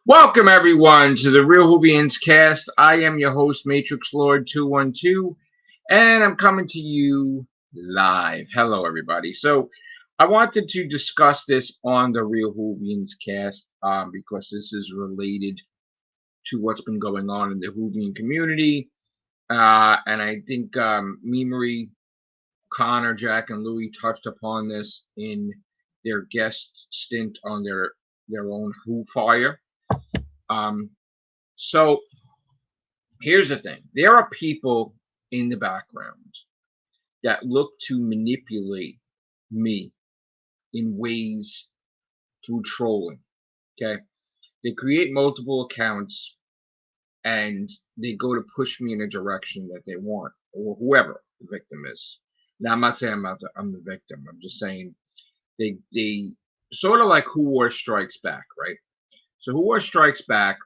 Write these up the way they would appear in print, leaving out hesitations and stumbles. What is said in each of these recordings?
Welcome everyone to the Real Whovians cast. I am your host, Matrix Lord 212, and I'm coming to you live. Hello everybody. So I wanted to discuss this on the Real Whovians cast because this is related to what's been going on in the Whovian community. And I think Memory, Connor, Jack, and Louie touched upon this in their guest stint on their own Who Fire. Um, so here's the thing. There are people in the background that look to manipulate me in ways through trolling. Okay. They create multiple accounts and they go to push me in a direction that they want, or whoever the victim is. Now I'm not saying I'm the victim. I'm just saying they sort of like Who War Strikes Back, right? So Who War Strikes Back,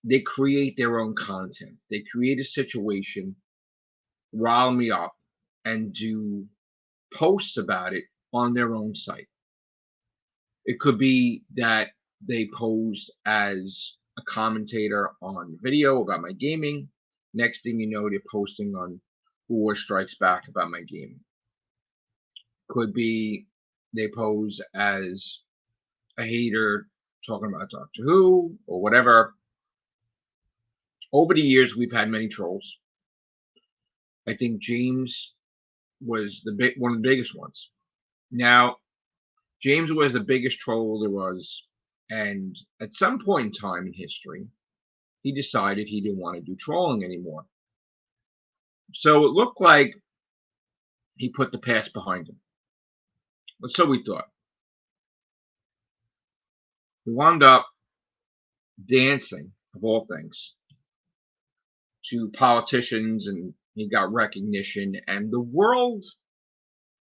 they create their own content. They create a situation, rile me up, and do posts about it on their own site. It could be that they posed as a commentator on video about my gaming. Next thing you know, they're posting on Who War Strikes Back about my gaming. Could be they pose as a hater talking about Doctor Who or whatever. Over the years, we've had many trolls. I think James was one of the biggest ones. Now, James was the biggest troll there was, and at some point in time in history, he decided he didn't want to do trolling anymore. So it looked like he put the past behind him. But so we thought. He wound up dancing, of all things, to politicians, and he got recognition. And the world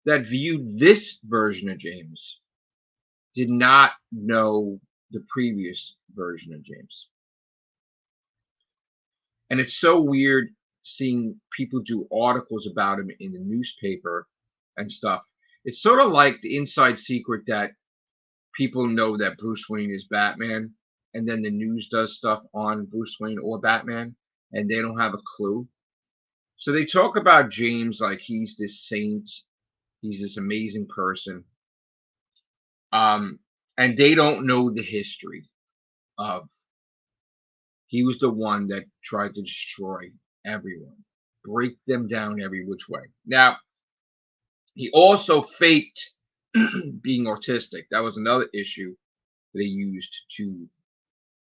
that viewed this version of James did not know the previous version of James. And it's so weird seeing people do articles about him in the newspaper and stuff. It's sort of like the inside secret that people know that Bruce Wayne is Batman, and then the news does stuff on Bruce Wayne or Batman, and they don't have a clue. So they talk about James like he's this saint, he's this amazing person, and they don't know the history of. He was the one that tried to destroy everyone, break them down every which way. Now, he also faked being autistic. That was another issue that he used to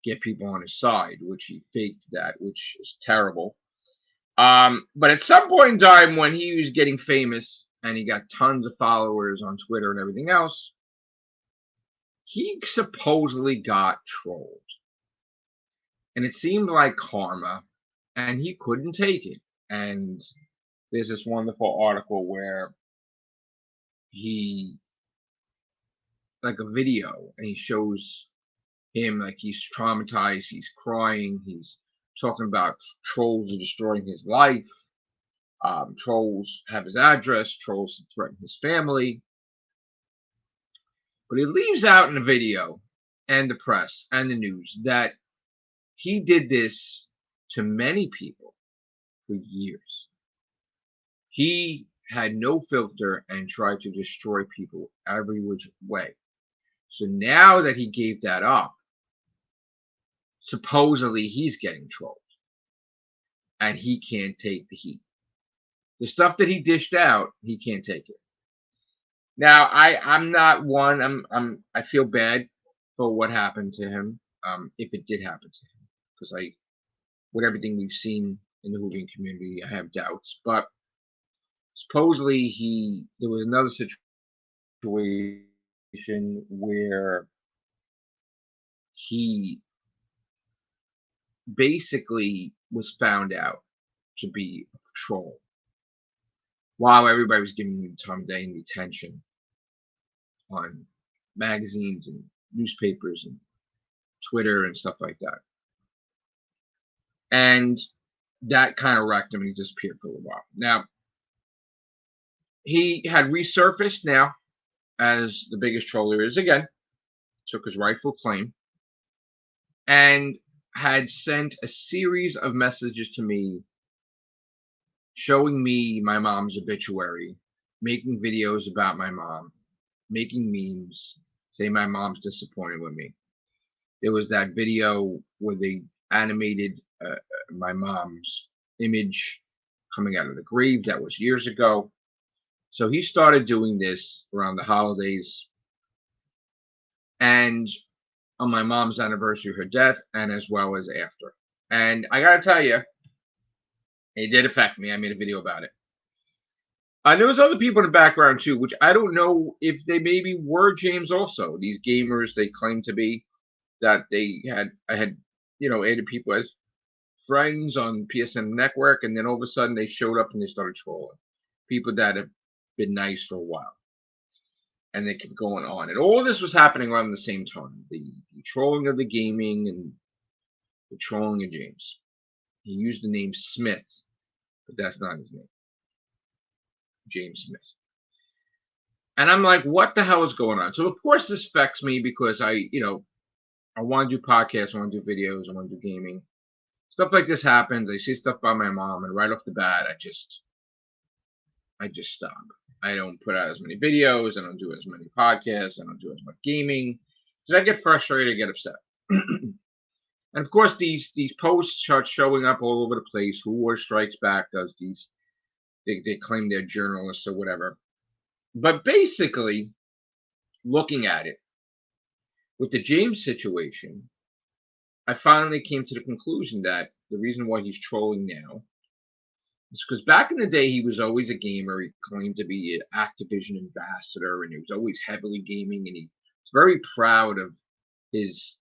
get people on his side, which he faked that, which is terrible. But at some point in time, when he was getting famous and he got tons of followers on Twitter and everything else, he supposedly got trolled. And it seemed like karma, and he couldn't take it. And there's this wonderful article where he, like a video, and he shows him like he's traumatized, he's crying, he's talking about trolls are destroying his life. Trolls have his address, trolls threaten his family. But he leaves out in the video and the press and the news that he did this to many people for years. He had no filter and tried to destroy people every which way. So now that he gave that up, supposedly he's getting trolled. And he can't take the heat. The stuff that he dished out, he can't take it. Now, I'm not one. I feel bad for what happened to him, if it did happen to him, because with everything we've seen in the Whovian community, I have doubts. But supposedly there was another situation where he basically was found out to be a troll while everybody was giving him the time of day and the attention on magazines and newspapers and Twitter and stuff like that. And that kind of wrecked him and he disappeared for a while. Now, he had resurfaced now as the biggest troll there is again, took his rightful claim. and had sent a series of messages to me showing me my mom's obituary, making videos about my mom, making memes, saying my mom's disappointed with me. There was that video where they animated my mom's image coming out of the grave. That was years ago. So he started doing this around the holidays and on my mom's anniversary of her death, and as well as after. And I gotta tell you, it did affect me. I made a video about it. There was other people in the background too, which I don't know if they maybe were James also. These gamers they claim to be, that I had, added people as friends on PSN Network, and then all of a sudden they showed up and they started trolling. People that have been nice for a while. And they kept going on. And all this was happening around the same time. The trolling of the gaming and the trolling of James. He used the name Smith, but that's not his name. James Smith. And I'm like, what the hell is going on? So of course this affects me because I want to do podcasts, I want to do videos, I want to do gaming. Stuff like this happens. I see stuff by my mom, and right off the bat, I just stop. I don't put out as many videos. I don't do as many podcasts. I don't do as much gaming. Because I get frustrated, I get upset. And of course, these posts start showing up all over the place. Who War Strikes Back does these. They claim they're journalists or whatever. But basically, looking at it, with the James situation, I finally came to the conclusion that the reason why he's trolling now is because back in the day, he was always a gamer. He claimed to be an Activision ambassador, and he was always heavily gaming, and he was very proud of his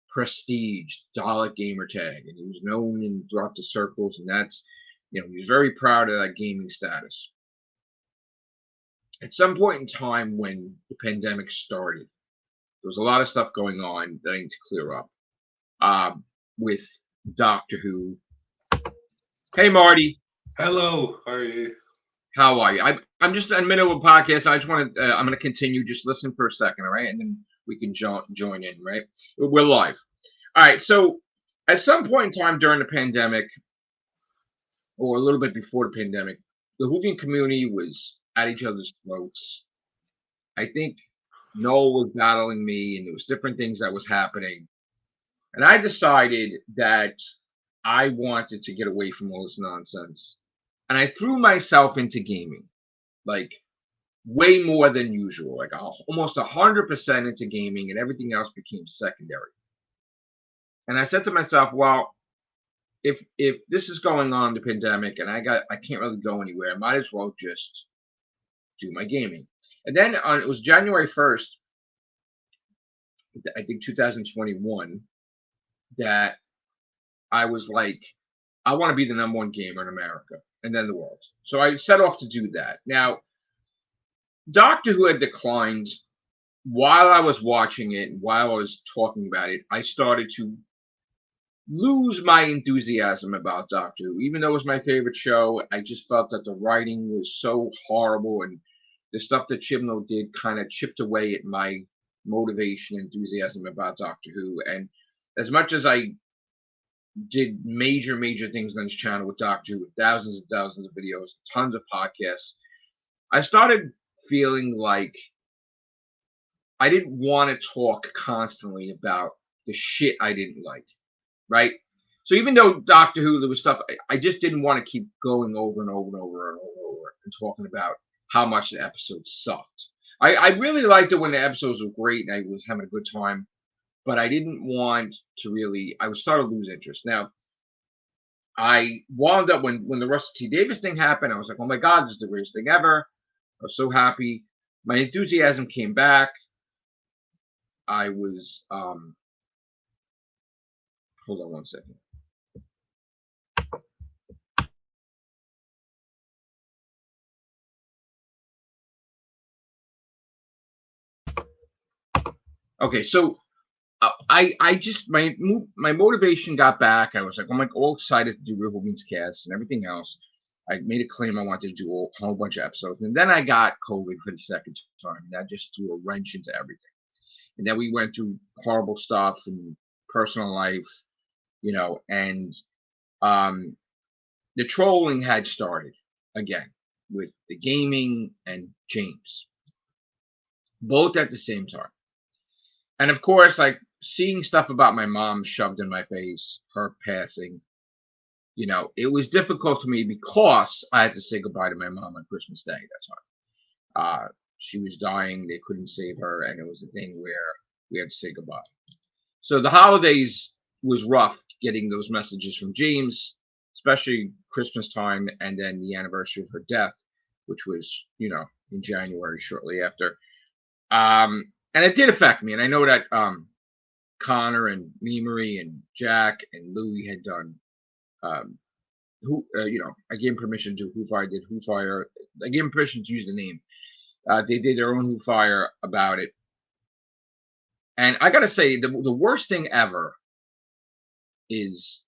prestige Dalek gamer tag, and he was known in throughout the circles, and that's, he was very proud of that gaming status. At some point in time when the pandemic started, there was a lot of stuff going on that I need to clear up with Doctor Who. Hey, Marty. Hello. How are you? How are you? I'm just in the middle of a podcast. I just want to. I'm going to continue. Just listen for a second, all right, and then we can join in. Right? We're live. All right. So at some point in time during the pandemic, or a little bit before the pandemic, the Whovian community was at each other's throats. I think Noel was battling me, and there was different things that was happening. And I decided that I wanted to get away from all this nonsense. And I threw myself into gaming, like way more than usual, like almost 100% into gaming, and everything else became secondary. And I said to myself, well, if this is going on, the pandemic, and I can't really go anywhere, I might as well just do my gaming. And then it was January 1st, I think 2021, that I was like, I want to be the #1 gamer in America and then the world. So I set off to do that. Now, Doctor Who had declined. While I was watching it and while I was talking about it, I started to lose my enthusiasm about Doctor Who. Even though it was my favorite show, I just felt that the writing was so horrible, and the stuff that Chibnall did kind of chipped away at my motivation and enthusiasm about Doctor Who. And as much as I did major things on this channel with Doctor Who, with thousands and thousands of videos, tons of podcasts, I started feeling like I didn't want to talk constantly about the shit I didn't like, right? So even though Doctor Who, there was stuff, I just didn't want to keep going over and over and over and over and talking about how much the episodes sucked. I really liked it when the episodes were great and I was having a good time, but I didn't want to really, I was starting to lose interest. Now, I wound up, when the Russell T Davies thing happened, I was like, oh my God, this is the greatest thing ever. I was so happy. My enthusiasm came back. I was, hold on one second. Okay, so I just, my motivation got back. I was like, I'm like all excited to do Real Whovians cast and everything else. I made a claim I wanted to do a whole bunch of episodes, and then I got COVID for the second time, and that just threw a wrench into everything. And then we went through horrible stuff, and personal life, and um, the trolling had started again with the gaming and James, both at the same time. And of course, like seeing stuff about my mom shoved in my face, her passing, it was difficult for me because I had to say goodbye to my mom on Christmas Day. That's why. She was dying. They couldn't save her. And it was a thing where we had to say goodbye. So the holidays was rough getting those messages from James, especially Christmas time and then the anniversary of her death, which was, in January shortly after. And it did affect me. And I know that Connor and Memory and Jack and Louie had done I gave him permission to Whofire did Whofire. I gave him permission to use the name. They did their own Whofire about it. And I gotta say, the worst thing ever is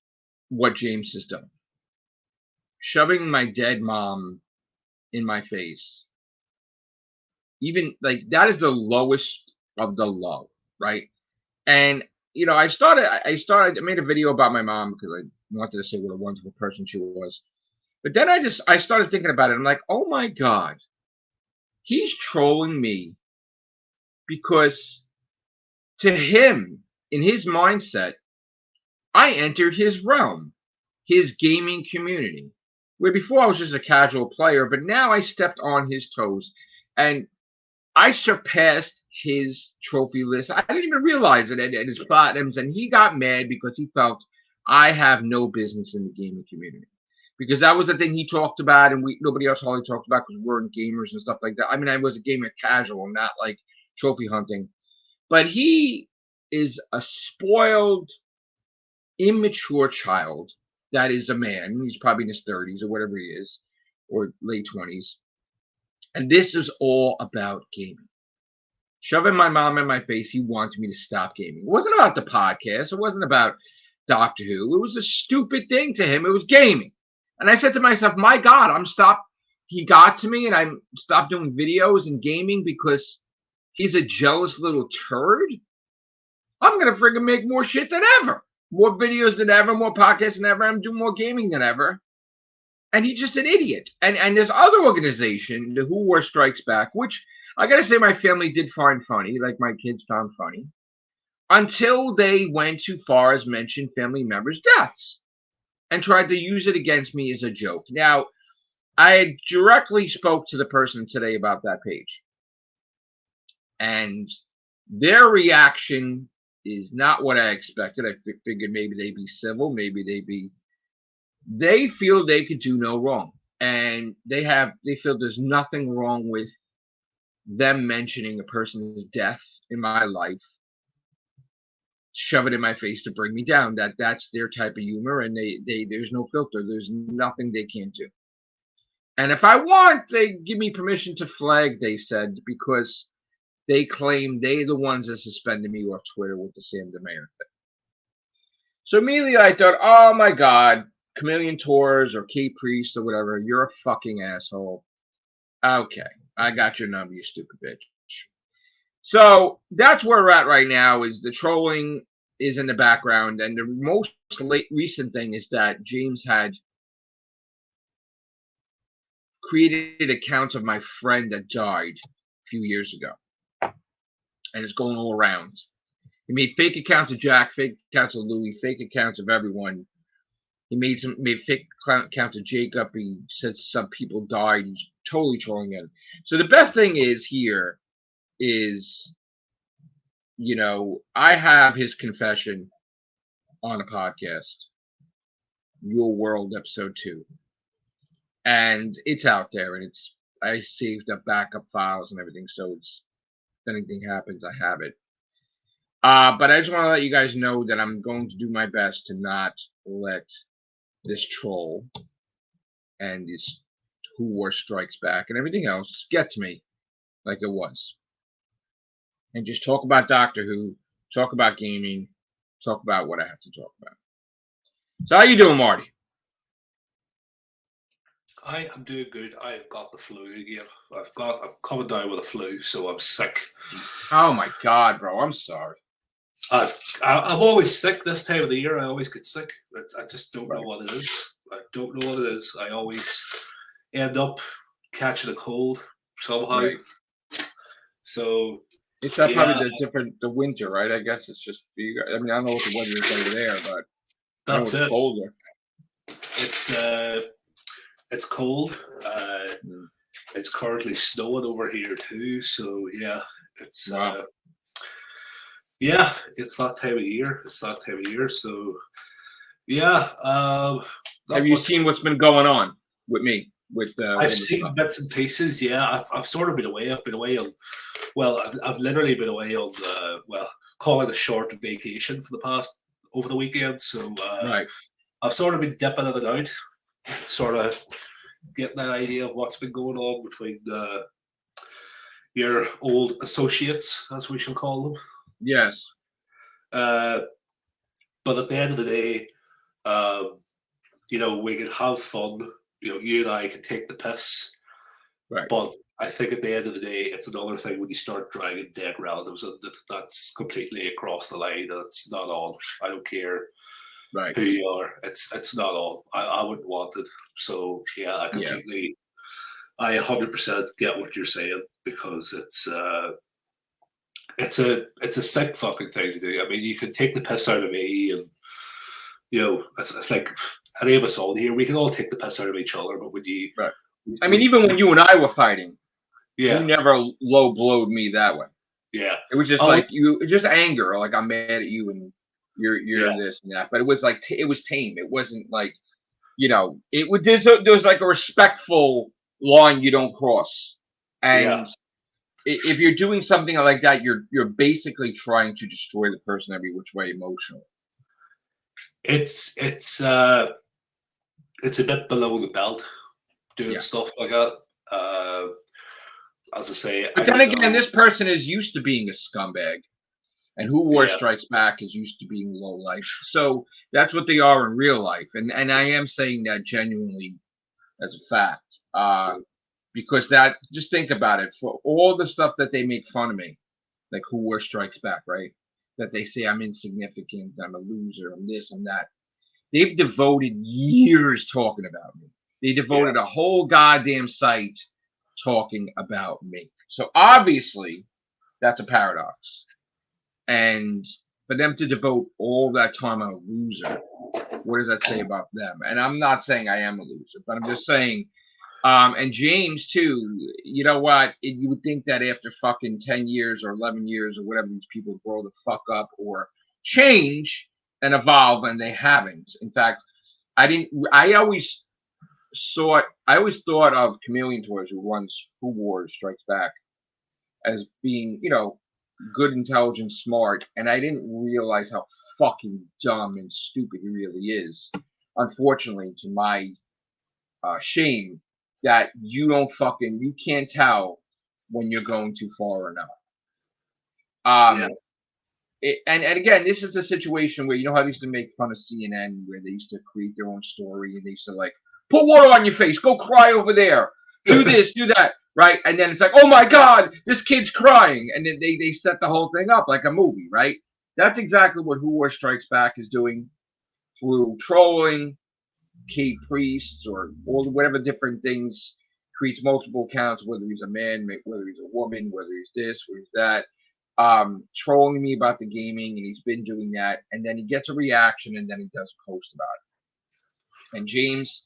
what James has done. Shoving my dead mom in my face. Even like that is the lowest of the low, right? And I made a video about my mom because I wanted to say what a wonderful person she was. But then I started thinking about it. I'm like, oh my God, he's trolling me because to him, in his mindset, I entered his realm, his gaming community, where before I was just a casual player, but now I stepped on his toes and I surpassed his trophy list. I didn't even realize it at his platinums, and he got mad because he felt I have no business in the gaming community. Because that was the thing he talked about, and nobody else hardly talked about because we weren't gamers and stuff like that. I mean, I was a gamer casual, not like trophy hunting. But he is a spoiled, immature child that is a man. He's probably in his 30s or whatever he is, or late 20s. And this is all about gaming. Shoving my mom in my face, he wanted me to stop gaming. It wasn't about the podcast. It wasn't about Doctor Who. It was a stupid thing to him. It was gaming. And I said to myself, my God, he got to me and I stopped doing videos and gaming because he's a jealous little turd. I'm going to friggin' make more shit than ever. More videos than ever, more podcasts than ever. I'm doing more gaming than ever. And he's just an idiot. And this other organization, the Who War Strikes Back, which I got to say my family did find funny, like my kids found funny, until they went too far as mentioned family members' deaths and tried to use it against me as a joke. Now, I directly spoke to the person today about that page. And their reaction is not what I expected. I figured maybe they'd be civil, they feel they could do no wrong. And they feel there's nothing wrong with them mentioning a person's death in my life, shove it in my face to bring me down. That's their type of humor, and they there's no filter. There's nothing they can't do. And if I want, they give me permission to flag, they said, because they claim they're the ones that suspended me off Twitter with the Sam DeMayer thing. So immediately I thought, oh my God, Chameleon Tours or Kate Priest or whatever, you're a fucking asshole. Okay, I got your number, you stupid bitch. So that's where we're at right now. Is the trolling is in the background, and the most recent thing is that James had created accounts of my friend that died a few years ago, and it's going all around. He made fake accounts of Jack, fake accounts of Louie, fake accounts of everyone. He made fake accounts of Jacob. He said some people died. He's totally trolling it. So the best thing is here is, I have his confession on a podcast, Your World episode 2. And it's out there, and I saved up backup files and everything, so if anything happens, I have it. But I just want to let you guys know that I'm going to do my best to not let this troll and this Who War Strikes Back and everything else get to me like it was. And just talk about Doctor Who, talk about gaming, talk about what I have to talk about. So how you doing, Marty? I am doing good. I've got the flu again. I'm coming down with a flu, so I'm sick. Oh my God, bro, I'm sorry. I'm always sick this time of the year. I always get sick. I just don't know what it is. I don't know what it is. I always end up catching a cold somehow. Right. So It's that probably the winter, right? I guess it's just for you guys. I mean, I don't know what the weather is over there, but that's it. Colder. It's cold. It's currently snowing over here too. So yeah, it's wow. It's that time of year. So yeah. Have you seen what's been going on with me? I've seen bits and pieces. Yeah, I've sort of been away. I've been away on. Well, I've literally been away on. Call it a short vacation for the past over the weekend. So right. I've sort of been dipping in and out, sort of getting an idea of what's been going on between your old associates, as we shall call them. Yes. But at the end of the day, we can have fun. You and I can take the piss. Right. But I think at the end of the day, it's another thing when you start dragging dead relatives, and that's completely across the line. That's not on. I don't care who you are. It's not on. I wouldn't want it. So yeah, I completely, I 100% get what you're saying, because it's a sick fucking thing to do. I mean, you can take the piss out of me, and it's like any of us all here, we can all take the piss out of each other, but when you, I mean, even when you and I were fighting, you never low blowed me that way. Yeah, it was just just anger, like I'm mad at you and you're this and that. But it was like it was tame. It wasn't like it would. There was like a respectful line you don't cross, and if you're doing something like that, you're basically trying to destroy the person every which way emotionally. It's a bit below the belt doing stuff like that. As I say, but then again, this person is used to being a scumbag, and Who War Strikes Back is used to being low life. So that's what they are in real life, and I am saying that genuinely as a fact, because that, just think about it, for all the stuff that they make fun of me, like Who War Strikes Back, right? That they say I'm insignificant, I'm a loser, I'm this, I'm that. They've devoted years talking about me. They devoted a whole goddamn site talking about me. So obviously, that's a paradox. And for them to devote all that time on a loser, what does that say about them? And I'm not saying I am a loser, but I'm just saying, and James too, you know what? You would think that after fucking 10 years or 11 years or whatever, these people grow the fuck up or change and evolve, and they haven't. In fact, I always thought of Chameleon Toys, who runs Who War Strikes Back, as being, good, intelligent, smart, and I didn't realize how fucking dumb and stupid he really is. Unfortunately, to my shame, that you can't tell when you're going too far or not. And again, this is the situation where, how they used to make fun of CNN, where they used to create their own story, and they used to like, put water on your face, go cry over there, do this, do that, right? And then it's like, oh my God, this kid's crying, and then they set the whole thing up like a movie, right? That's exactly what Who War Strikes Back is doing through trolling, Kate Priests, or all whatever different things, creates multiple accounts, whether he's a man, whether he's a woman, whether he's this, whether he's that. Trolling me about the gaming, and he's been doing that, and then he gets a reaction, and then he does a post about it. And James,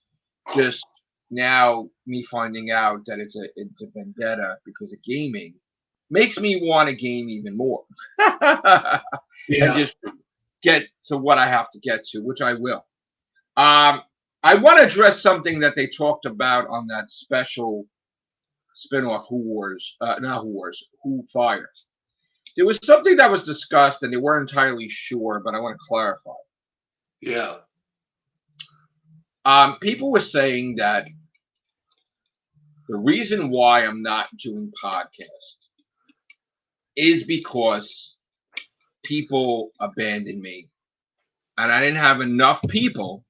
just now, me finding out that it's a vendetta because of gaming, makes me want to game even more. And just get to what I have to get to, which I will. I want to address something that they talked about on that special spinoff Who Fire. There was something that was discussed, and they weren't entirely sure, but I want to clarify. Yeah. People were saying that the reason why I'm not doing podcasts is because people abandoned me, and I didn't have enough people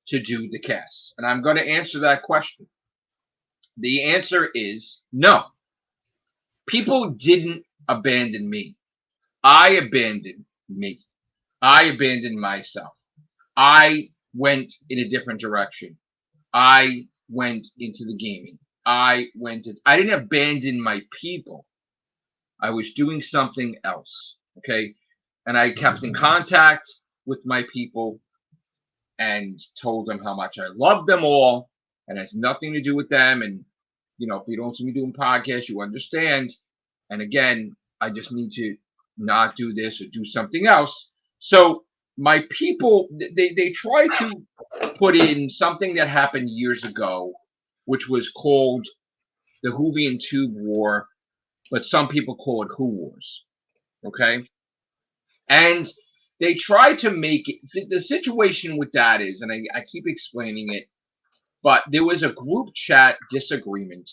to do the casts. And I'm going to answer that question. The answer is no. People didn't abandon me. I abandoned me. I abandoned myself. I went in a different direction. I went into the gaming. I didn't abandon my people. I was doing something else. Okay. And I kept in contact with my people and told them how much I love them all, and it has nothing to do with them. And if you don't see me doing podcasts, you understand. And again, I just need to not do this or do something else. So my people, they try to put in something that happened years ago, which was called the Whovian Tube War, but some people call it Who Wars. Okay, and they try to make it. The situation with that is, and I keep explaining it, but there was a group chat disagreement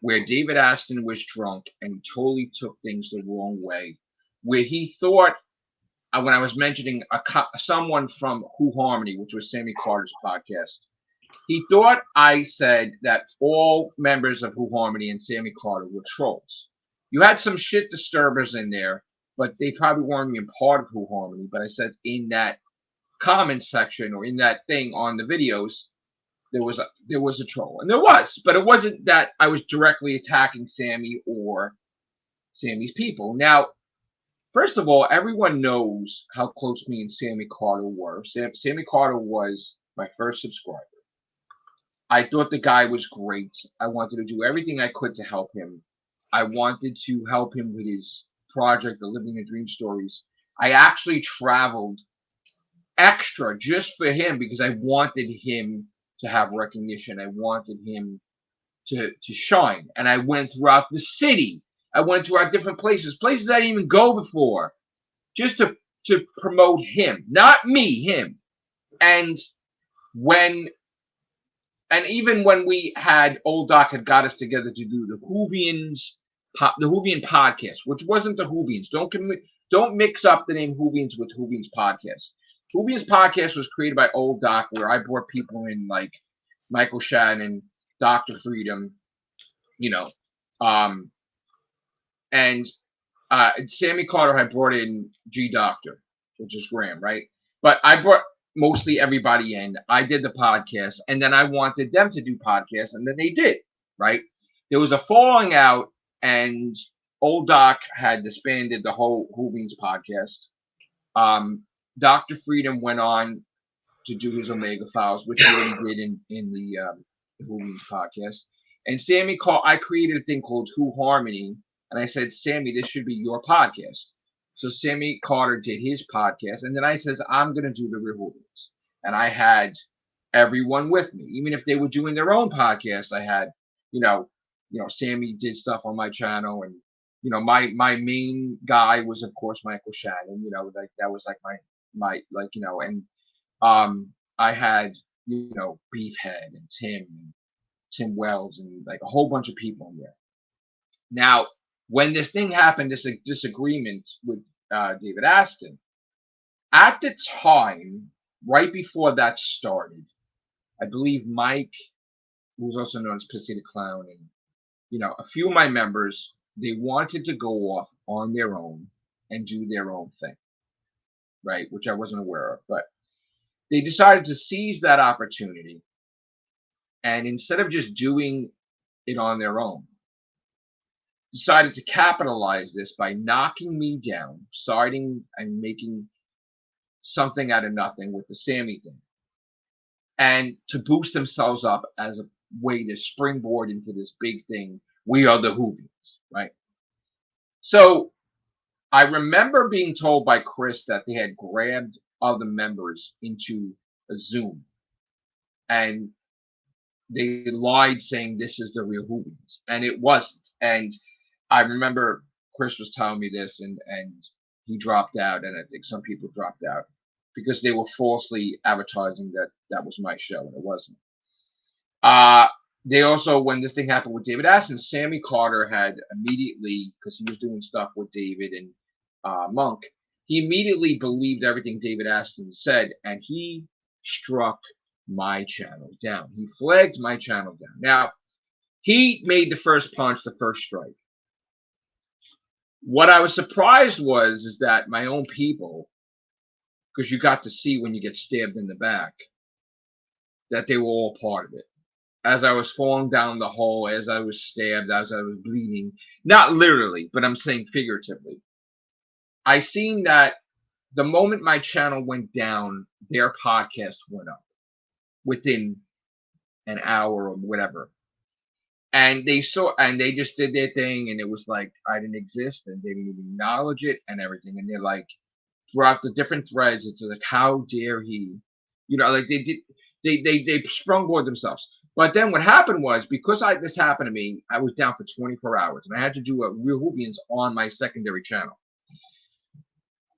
where David Aston was drunk and totally took things the wrong way, where he thought, when I was mentioning someone from Who Harmony, which was Sammy Carter's podcast, he thought I said that all members of Who Harmony and Sammy Carter were trolls. You had some shit disturbers in there, but they probably weren't even part of Who Harmony. But I said in that comment section or in that thing on the videos, there was a troll, and there was, but it wasn't that I was directly attacking Sammy or Sammy's people. Now, first of all, everyone knows how close me and Sammy Carter were. Sammy Carter was my first subscriber. I thought the guy was great. I wanted to do everything I could to help him. I wanted to help him with his project, the Living the Dream Stories. I actually traveled extra just for him because I wanted him to have recognition. I wanted him to shine. And I went throughout the city. I went throughout different places I didn't even go before, just to promote him, not me, him. And even when we had Old Doc had got us together to do the Whovian podcast, which wasn't the Whovians. Don't mix up the name Whovians with Whovians podcast. Whovians podcast was created by Old Doc, where I brought people in like Michael Shannon, Dr. Freedom, and Sammy Carter had brought in G Doctor, which is Graham, right? But I brought mostly everybody in. I did the podcast, and then I wanted them to do podcasts, and then they did, right? There was a falling out, and Old Doc had disbanded the whole Whovians podcast. Dr. Freedom went on to do his Omega Files, which he already did in the Whovians podcast. And Sammy I created a thing called Who Harmony, and I said, Sammy, this should be your podcast. So Sammy Carter did his podcast, and then I says, I'm going to do the Real Whovians. And I had everyone with me, even if they were doing their own podcast. I had, Sammy did stuff on my channel, and my main guy was of course Michael Shannon. Like that was like my and I had Beefhead and Tim Wells and like a whole bunch of people in there. Now, when this thing happened, this disagreement with David Aston, at the time, right before that started, I believe Mike, who was also known as Pissy the Clown, and a few of my members, they wanted to go off on their own and do their own thing, right? Which I wasn't aware of, but they decided to seize that opportunity, and instead of just doing it on their own, decided to capitalize this by knocking me down, siding and making something out of nothing with the Sammy thing, and to boost themselves up as a way to springboard into this big thing. We are the Whovians, right? So I remember being told by Chris that they had grabbed other members into a Zoom, and they lied saying this is the real Whovians, and it wasn't. And I remember Chris was telling me this, and he dropped out, and I think some people dropped out because they were falsely advertising that was my show, and it wasn't. They also, when this thing happened with David Aston, Sammy Carter had immediately, because he was doing stuff with David and Monk, he immediately believed everything David Aston said, and he struck my channel down. He flagged my channel down. Now, he made the first punch, the first strike. What I was surprised is that my own people because you got to see when you get stabbed in the back that they were all part of it. As I was falling down the hole, as I was stabbed, as I was bleeding, not literally, but I'm saying figuratively. I seen that the moment my channel went down, their podcast went up within an hour or whatever. And they just did their thing, and it was like I didn't exist, and they didn't even acknowledge it and everything. And they're like, throughout the different threads, it's like, how dare he? Like they sprung themselves. But then what happened was, because this happened to me, I was down for 24 hours, and I had to do a Real Whovians on my secondary channel.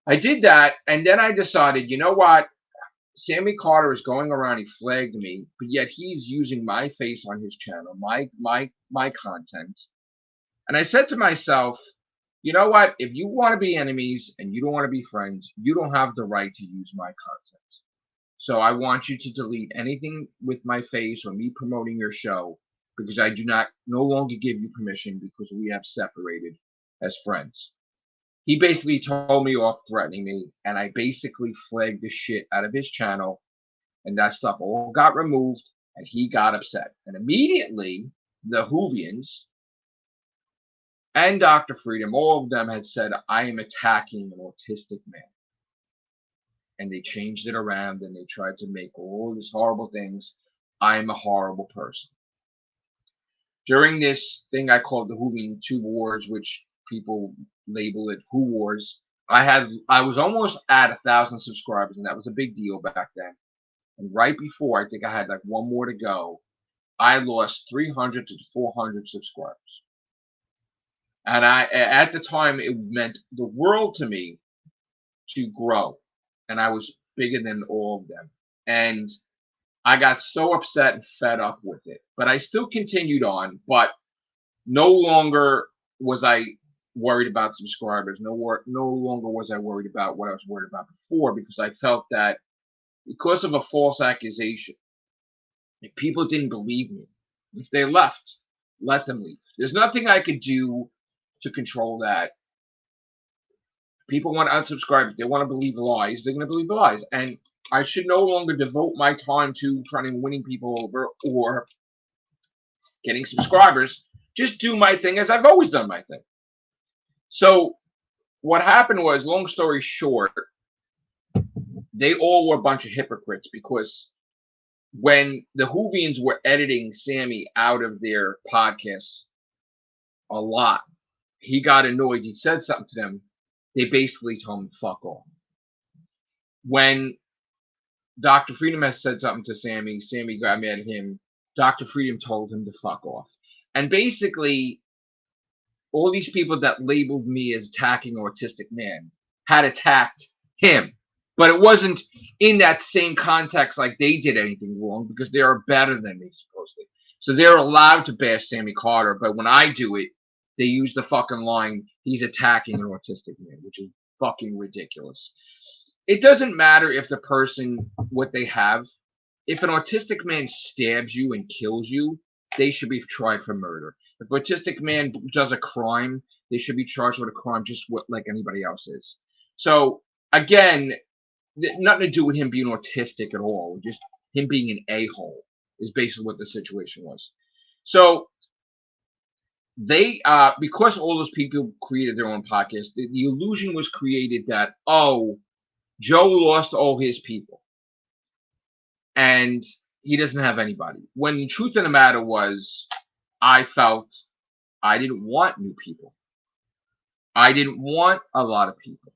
I did that, and then I decided, you know what? Sammy Carter is going around, he flagged me, but yet he's using my face on his channel, my content. And I said to myself, you know what? If you want to be enemies and you don't want to be friends, you don't have the right to use my content. So I want you to delete anything with my face or me promoting your show, because I do no longer give you permission, because we have separated as friends. He basically told me off, threatening me, and I basically flagged the shit out of his channel, and that stuff all got removed, and he got upset. And immediately, the Whovians and Dr. Freedom, all of them had said, I am attacking an autistic man. And they changed it around, and they tried to make all these horrible things. I'm a horrible person. During this thing I called the Whovian 2 Wars, which people label it Who Wars, I was almost at 1,000 subscribers, and that was a big deal back then. And right before, I think I had like one more to go, I lost 300 to 400 subscribers. And at the time, it meant the world to me to grow. And I was bigger than all of them. And I got so upset and fed up with it. But I still continued on, but no longer was I worried about subscribers. No longer was I worried about what I was worried about before, because I felt that because of a false accusation, if people didn't believe me, if they left, let them leave. There's nothing I could do to control that. People want to unsubscribe. If they want to believe lies, they're going to believe lies. And I should no longer devote my time to trying to winning people over or getting subscribers. Just do my thing as I've always done my thing. So what happened was, long story short, they all were a bunch of hypocrites, because when the Whovians were editing Sammy out of their podcasts a lot, he got annoyed. He said something to them. They basically told him, fuck off. When Dr. Freedom has said something to Sammy, Sammy got mad at him. Dr. Freedom told him to fuck off. And basically, all these people that labeled me as attacking autistic man had attacked him. But it wasn't in that same context like they did anything wrong, because they are better than me, supposedly. So they're allowed to bash Sammy Carter, but when I do it, they use the fucking line, he's attacking an autistic man, which is fucking ridiculous. It doesn't matter if the person, what they have. If an autistic man stabs you and kills you, they should be tried for murder. If an autistic man does a crime, they should be charged with a crime just like anybody else is. So, again, nothing to do with him being autistic at all. Just him being an a-hole is basically what the situation was. So they, because all those people created their own podcast, the illusion was created that, oh, Joe lost all his people and he doesn't have anybody. When the truth of the matter was, I felt I didn't want new people. I didn't want a lot of people.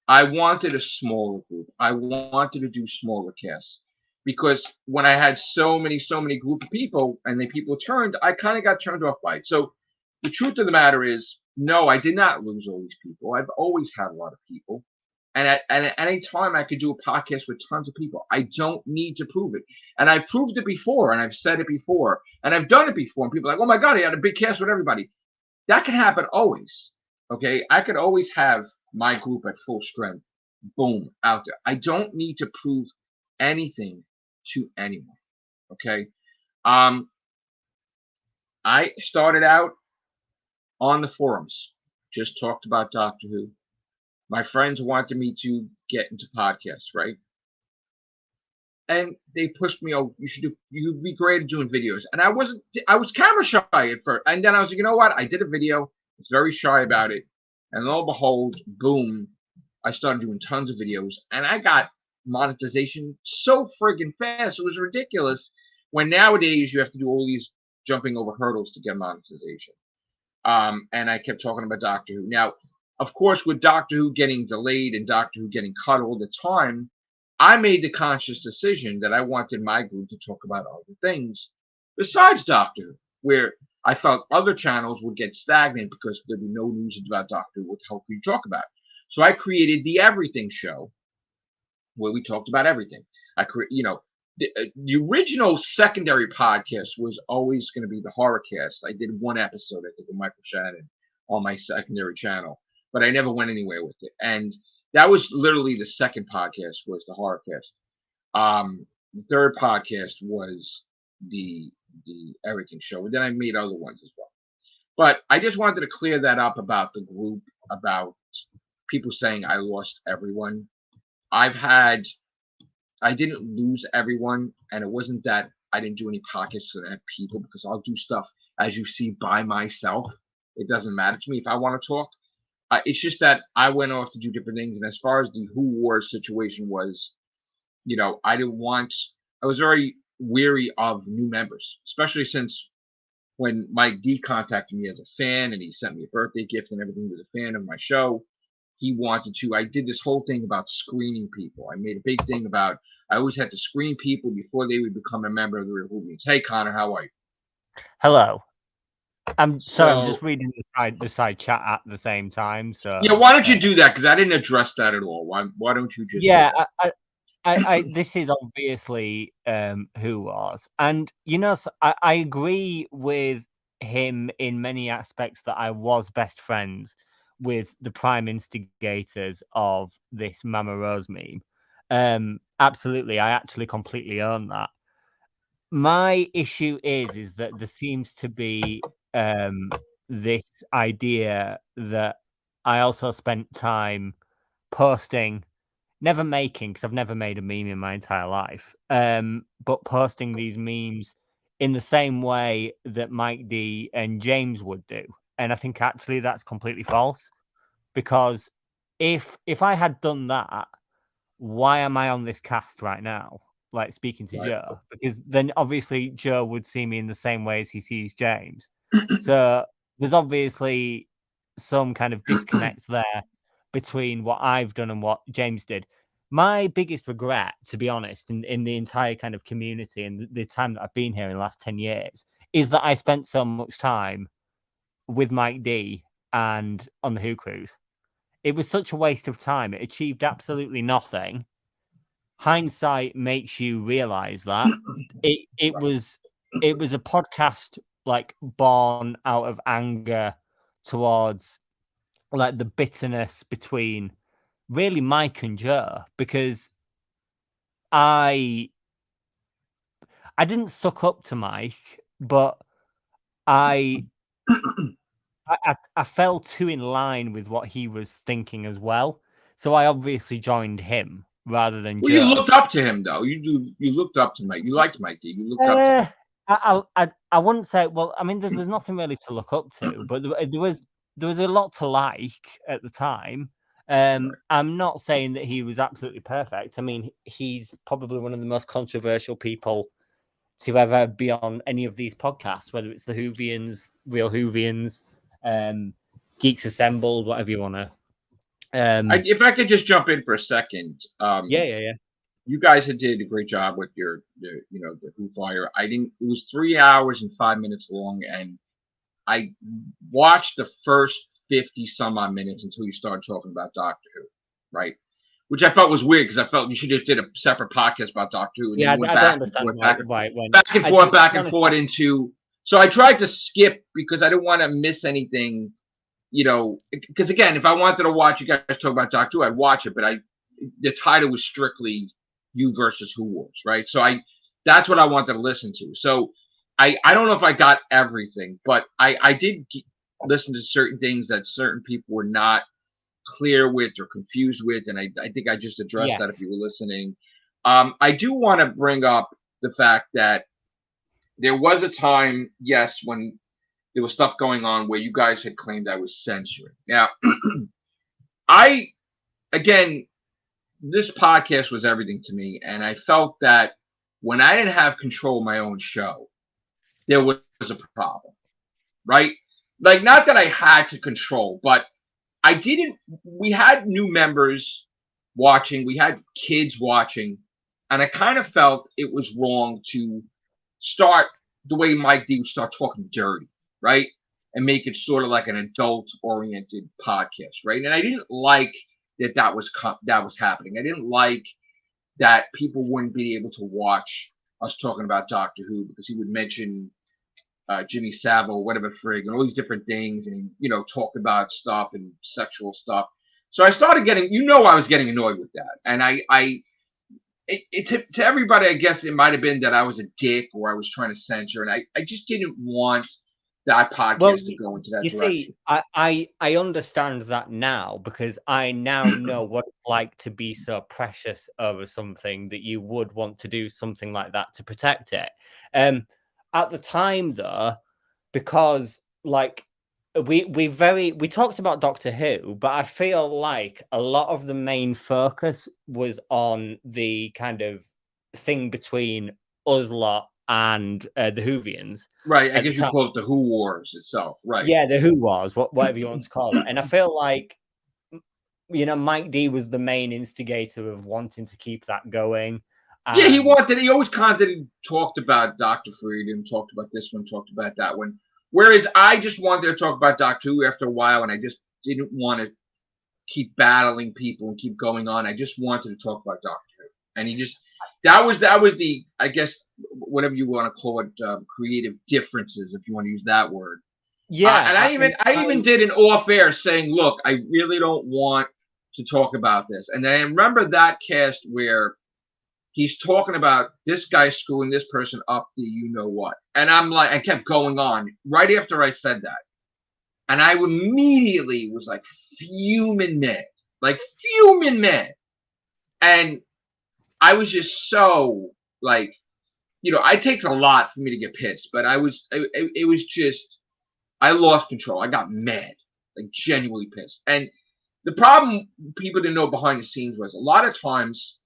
I wanted a smaller group. I wanted to do smaller casts, because when I had so many group of people and the people turned, I kind of got turned off by it. So the truth of the matter is, no, I did not lose all these people. I've always had a lot of people. And at any time, I could do a podcast with tons of people. I don't need to prove it. And I've proved it before, and I've said it before, and I've done it before. And people are like, oh my God, he had a big cast with everybody. That can happen always. Okay? I could always have my group at full strength. Boom, out there. I don't need to prove anything to anyone. Okay? I started out on the forums. Just talked about Doctor Who. my friends wanted me to get into podcasts, right? And they pushed me, oh, you'd be great at doing videos. And I was camera shy at first. And then I was like, you know what? I did a video. I was very shy about it. And lo and behold, boom, I started doing tons of videos. And I got monetization so friggin' fast. It was ridiculous. When nowadays you have to do all these jumping over hurdles to get monetization. And I kept talking about Doctor Who. Now, of course, with Doctor Who getting delayed and Doctor Who getting cut all the time, I made the conscious decision that I wanted my group to talk about other things besides Doctor Who, where I felt other channels would get stagnant because there'd be no news about Doctor Who to help you talk about. So I created the Everything Show, where we talked about everything. The original secondary podcast was always going to be the horror cast. I did one episode, I think, with Michael Shannon on my secondary channel, but I never went anywhere with it. And that was literally the second podcast, was the horror cast. The third podcast was the Everything Show, and then I made other ones as well. But I just wanted to clear that up about the group, about people saying I lost everyone. I didn't lose everyone, and it wasn't that I didn't do any podcasts for that people, because I'll do stuff, as you see, by myself. It doesn't matter to me if I want to talk. It's just that I went off to do different things, and as far as the Who Wars situation was, I was very weary of new members, especially since when Mike D contacted me as a fan, and he sent me a birthday gift and everything, he was a fan of my show. He wanted to. I did this whole thing about screening people. I made a big thing about I always had to screen people before they would become a member of the Real Whovians. Hey, Connor, how are you? Hello. I'm just reading the side chat at the same time. So yeah, why don't you do that? Because I didn't address that at all. Why don't you just? Yeah, I this is obviously Who Was, and I agree with him in many aspects that I was best friends with the prime instigators of this Mama Rose meme. Absolutely, I actually completely own that. My issue is that there seems to be this idea that I also spent time posting, never making, because I've never made a meme in my entire life, but posting these memes in the same way that Mike D and James would do. And I think actually that's completely false, because if I had done that, why am I on this cast right now? Like speaking to Joe, because then obviously Joe would see me in the same way as he sees James. So there's obviously some kind of disconnect there between what I've done and what James did. My biggest regret, to be honest, in the entire kind of community and the time that I've been here in the last 10 years, is that I spent so much time with Mike D and on the Who Cruise. It was such a waste of time. It achieved absolutely nothing. Hindsight makes you realize that it was a podcast like born out of anger towards like the bitterness between really Mike and Joe, because I didn't suck up to Mike, but I fell too in line with what he was thinking as well. So I obviously joined him rather than Joe. You looked up to him, though. You looked up to Mike. You liked Mike D. You looked up to him. I wouldn't say. Well, I mean, there's nothing really to look up to, but there was a lot to like at the time. I'm not saying that he was absolutely perfect. I mean, he's probably one of the most controversial people to ever be on any of these podcasts, whether it's the Whovians, Real Whovians, Geeks Assembled, whatever you want to. If I could just jump in for a second. Yeah. You guys did a great job with the Who Fire. It was 3 hours and 5 minutes long, and I watched the first 50 some odd minutes until you started talking about Doctor Who, right? Which I felt was weird, because I felt you should have did a separate podcast about Doctor Who. And yeah, I don't understand back and forth into. So I tried to skip because I didn't want to miss anything, because again, if I wanted to watch you guys talk about Doctor Who, I'd watch it, but the title was strictly You versus Who Wars, right? So that's what I wanted to listen to. So I don't know if I got everything, but I did listen to certain things that certain people were not clear with or confused with, and I think I just addressed that if you were listening. I do want to bring up the fact that there was a time, yes, when there was stuff going on where you guys had claimed I was censoring. Now, again, this podcast was everything to me, and I felt that when I didn't have control of my own show, there was a problem, right? Like, not that I had to control, but I didn't. We had new members watching, we had kids watching, and I kind of felt it was wrong to start the way Mike D would start talking dirty, right? And make it sort of like an adult-oriented podcast, right? And I didn't like that was happening. I didn't like that people wouldn't be able to watch us talking about Doctor Who because he would mention Jimmy Savile, whatever frig, and all these different things, and talk about stuff and sexual stuff. So I started getting, I was getting annoyed with that, and to everybody, I guess it might have been that I was a dick or I was trying to censor, and I just didn't want that podcast to go into that direction. See, I understand that now because I now know what it's like to be so precious over something that you would want to do something like that to protect it. At the time, though, because like we talked about Doctor Who, but I feel like a lot of the main focus was on the kind of thing between us lot and the Whovians. Right, I guess you call it the Who Wars itself, right? Yeah, the Who Wars, whatever you want to call it. And I feel like, Mike D was the main instigator of wanting to keep that going. Yeah, he always constantly talked about Dr. Freedom, talked about this one, talked about that one. Whereas I just wanted to talk about Doctor Who after a while, and I just didn't want to keep battling people and keep going on. I just wanted to talk about Doctor Who. And that was the, I guess, whatever you want to call it, creative differences, if you want to use that word. Yeah. And I even did an off-air saying, look, I really don't want to talk about this. And I remember that cast where he's talking about this guy screwing this person up the you-know-what. And I'm like, I kept going on right after I said that. And I immediately was like fuming mad. And I was just so like, it takes a lot for me to get pissed, but it was just, I lost control. I got mad, like genuinely pissed. And the problem people didn't know behind the scenes was a lot of times,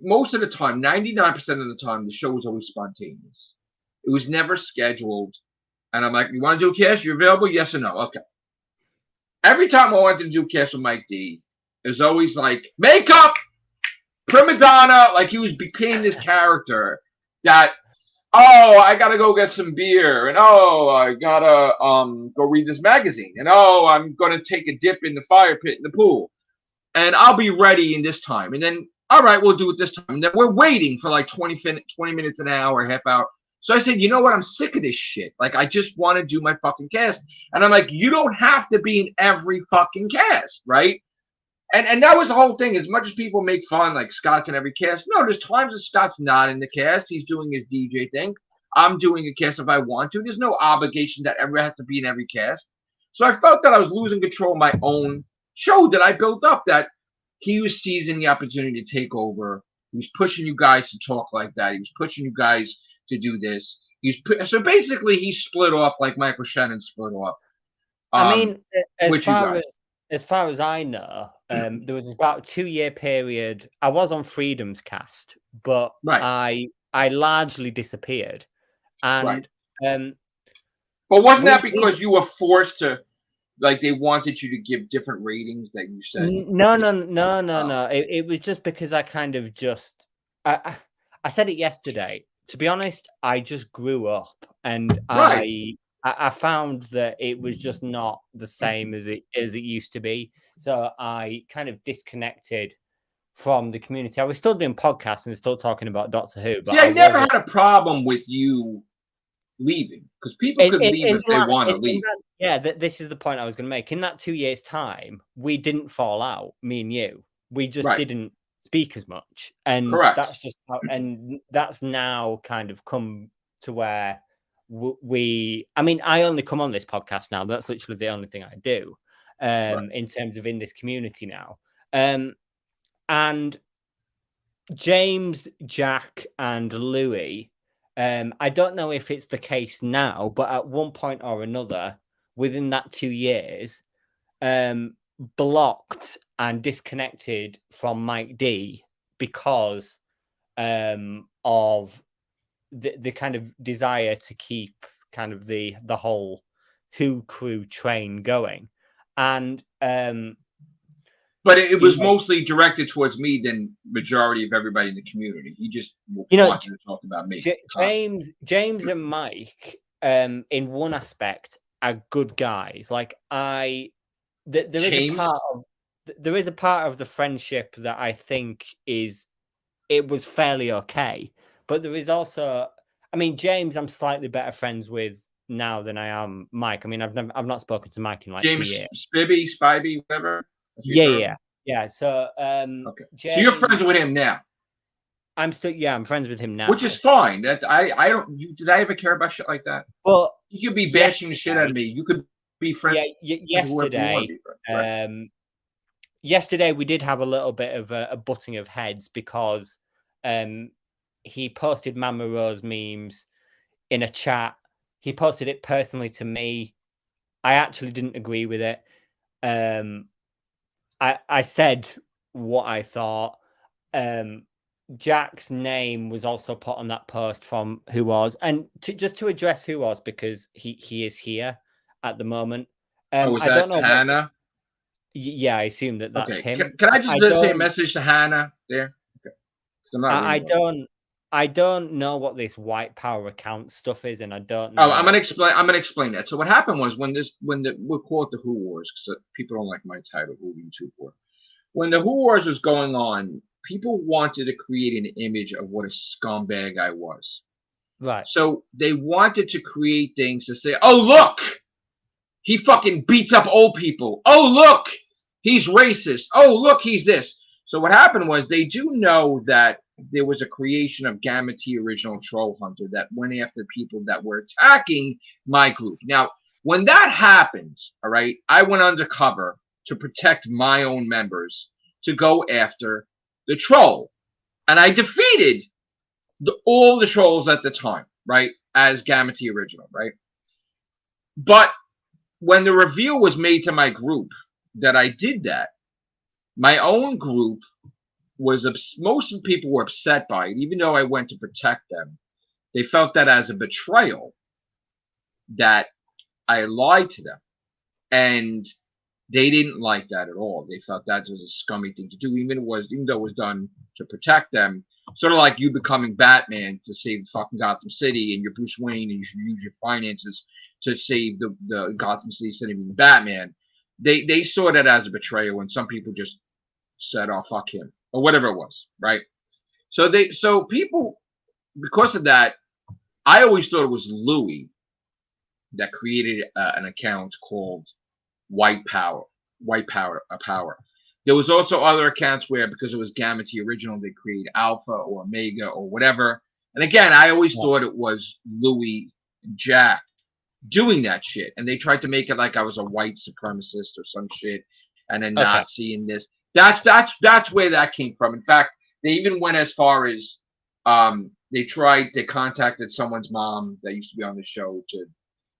most of the time, 99% of the time, the show was always spontaneous. It was never scheduled. And I'm like, you want to do a cast? You're available? Yes or no? Okay. Every time I wanted to do a cast with Mike D, it was always like, makeup, prima donna, like he became this character that, I gotta go get some beer, and I gotta go read this magazine, and I'm gonna take a dip in the fire pit in the pool, and I'll be ready in this time, and then all right, we'll do it this time. And then we're waiting for like 20 minutes, an hour, half hour. So I said, you know what? I'm sick of this shit. Like, I just want to do my fucking cast. And I'm like, you don't have to be in every fucking cast, right? And that was the whole thing. As much as people make fun, like Scott's in every cast. No, there's times that Scott's not in the cast. He's doing his DJ thing. I'm doing a cast if I want to. There's no obligation that everyone has to be in every cast. So I felt that I was losing control of my own show that I built up, that he was seizing the opportunity to take over. He was pushing you guys to talk like that. He was pushing you guys to do this. So basically, he split off like Michael Shannon split off. I mean, as far as I know, there was about a 2-year period. I was on Freedom's cast, but I largely disappeared. And but wasn't that because you were forced to? Like they wanted you to give different ratings that you said. No. It was just because I kind of I said it yesterday. To be honest, I just grew up, and I found that it was just not the same as it used to be. So I kind of disconnected from the community. I was still doing podcasts and still talking about Doctor Who. But I never had a problem with you leaving, because people could leave if they want to leave. This is the point I was going to make. In that 2 years' time, we didn't fall out, me and you. We just didn't speak as much, and that's just how, and that's now kind of come to where I mean, I only come on this podcast now. That's literally the only thing I do. in terms of in this community now. And James, Jack, and Louie, I don't know if it's the case now, but at one point or another within that 2 years, blocked and disconnected from Mike D because of the kind of desire to keep kind of the whole Who crew train going. And but it was mostly directed towards me than majority of everybody in the community. He just wanted to talk about me. James and Mike, in one aspect, are good guys. Like there is a part of the friendship that I think it was fairly okay. But there is also, I mean, James, I'm slightly better friends with now than I am Mike. I mean, I've not spoken to Mike in like James 2 years. Spivey, whatever. Yeah. So, okay. James, so you're friends with him now. I'm friends with him now, which is fine. That I don't. Did I ever care about shit like that? Well, you could be bashing the shit out of me. You could be friends. Yeah, yesterday. Yesterday we did have a little bit of a butting of heads because he posted Mama Rose memes in a chat. He posted it personally to me. I actually didn't agree with it. I said what I thought. Jack's name was also put on that post from Who Was, and just to address Who Was because he is here at the moment. I don't know. Hannah. Yeah, I assume that's him. Can I just say a message to Hannah there? Okay. I don't know what this white power account stuff is, and I don't know. Oh, I'm gonna explain that. So what happened was we'll call it the Who Wars because people don't like my title, Whovians 2.4. When the Who Wars was going on, people wanted to create an image of what a scumbag I was. Right. So they wanted to create things to say, "Oh look, he fucking beats up old people. Oh look, he's racist. Oh look, he's this." So what happened was they do know that there was a creation of Gamma T Original Troll Hunter that went after people that were attacking my group. Now, when that happened, all right, I went undercover to protect my own members to go after the troll. And I defeated all the trolls at the time, right, as Gamma T Original, right? But when the reveal was made to my group that I did that, my own group was most of the people were upset by it, even though I went to protect them. They felt that as a betrayal that I lied to them. And they didn't like that at all. They felt that was a scummy thing to do, even though it was done to protect them. Sort of like you becoming Batman to save fucking Gotham City, and you're Bruce Wayne, and you should use your finances to save the Gotham City instead of being Batman. They saw that as a betrayal, and some people just said, "Oh, fuck him," or whatever it was, right? So people, because of that, I always thought it was Louie that created an account called White Power. There was also other accounts where, because it was Gamma T Original, they create Alpha or Omega or whatever. And again, I always thought it was Louie and Jack doing that shit, and they tried to make it like I was a white supremacist or some shit, and a Nazi and this. That's where that came from. In fact, they even went as far as they contacted someone's mom that used to be on the show to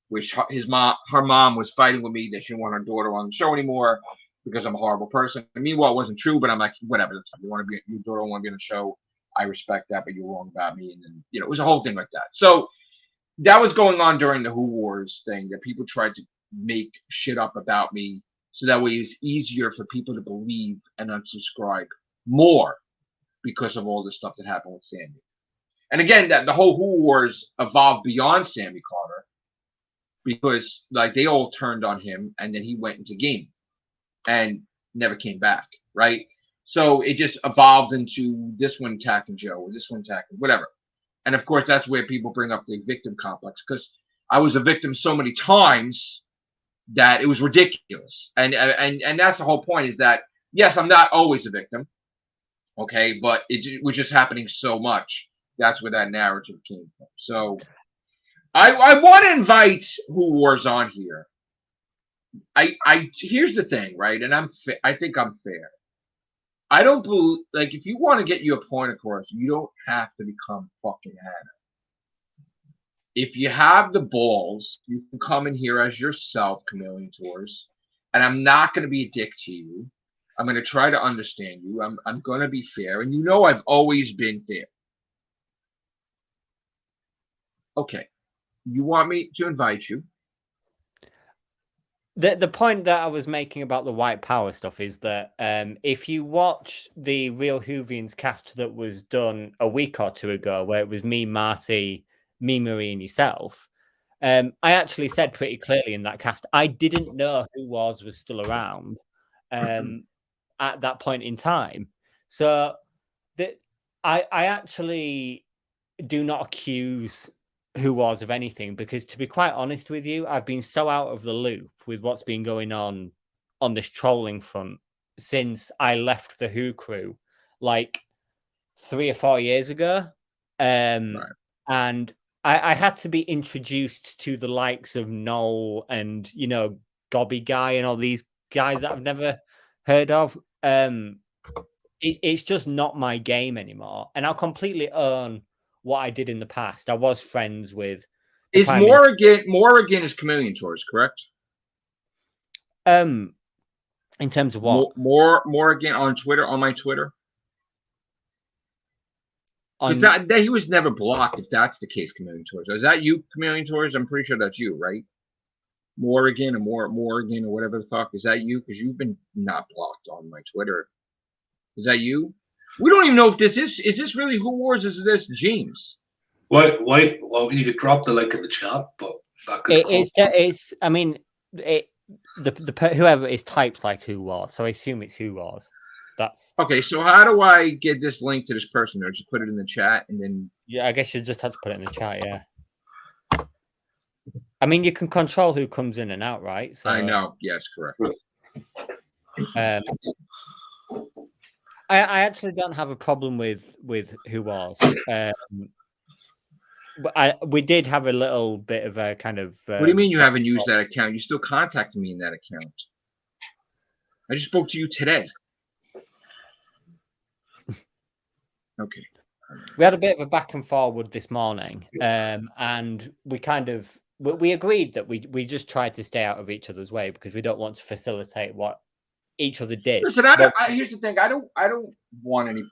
wish her mom was fighting with me that she didn't want her daughter on the show anymore because I'm a horrible person. And meanwhile, it wasn't true, but I'm like, whatever. You want to be, your daughter want to be on the show. I respect that, but you're wrong about me. And then, it was a whole thing like that. So that was going on during the Who Wars thing, that people tried to make shit up about me so that way it was easier for people to believe and unsubscribe more because of all the stuff that happened with Sammy. And again, that the whole Who Wars evolved beyond Sammy Carter because they all turned on him, and then he went into gaming and never came back, right? So it just evolved into this one attacking Joe or this one attacking whatever. And of course, that's where people bring up the victim complex, because I was a victim so many times that it was ridiculous. And that's the whole point, is that, yes, I'm not always a victim, okay, but it was just happening so much. That's where that narrative came from. So I want to invite Who Wars on here here's the thing, right? And I think I'm fair. I don't believe, like, if you want to get your point across, you don't have to become fucking Hannah. If you have the balls, you can come in here as yourself, Chameleon Tours, and I'm not going to be a dick to you. I'm going to try to understand you. I'm going to be fair, and you know I've always been fair. Okay, you want me to invite you? The point that I was making about the white power stuff is that if you watch the Real Whovians cast that was done a week or two ago, where it was me, Marty, me, Marie, and yourself, I actually said pretty clearly in that cast, I didn't know who was still around at that point in time. So I actually do not accuse Who Was of anything, because to be quite honest with you, I've been so out of the loop with what's been going on this trolling front since I left the Who crew like 3 or 4 years ago. Right. And I had to be introduced to the likes of Noel and, you know, Gobby Guy and all these guys that I've never heard of. It's just not my game anymore. And I'll completely own what I did in the past. I was friends with. Is Morrigan is Chameleon Tours, correct? In terms of what? Morrigan on Twitter, on my Twitter. That he was never blocked. If that's the case, Chameleon Tours. Is that you, Chameleon Tours? I'm pretty sure that's you, right? Morrigan or Morrigan or whatever the fuck. Is that you? Because you've been not blocked on my Twitter. Is that you? We don't even know if this is this really Who Wars? Is this James? Why? Well, you could drop the link in the chat, but that could it's. I mean, whoever is types like Who Was, so I assume it's Who Was. That's okay. So how do I get this link to this person? Or just put it in the chat and then? Yeah, I guess you just have to put it in the chat. Yeah. I mean, you can control who comes in and out, right? So, I know. Yes, correct. I actually don't have a problem with Who Was. But we did have a little bit of a kind of. What do you mean you haven't used that account? You still contacted me in that account. I just spoke to you today. Okay. We had a bit of a back and forward this morning, and we kind of we agreed that we just tried to stay out of each other's way because we don't want to facilitate what each other did. Listen, here's the thing. I don't want any.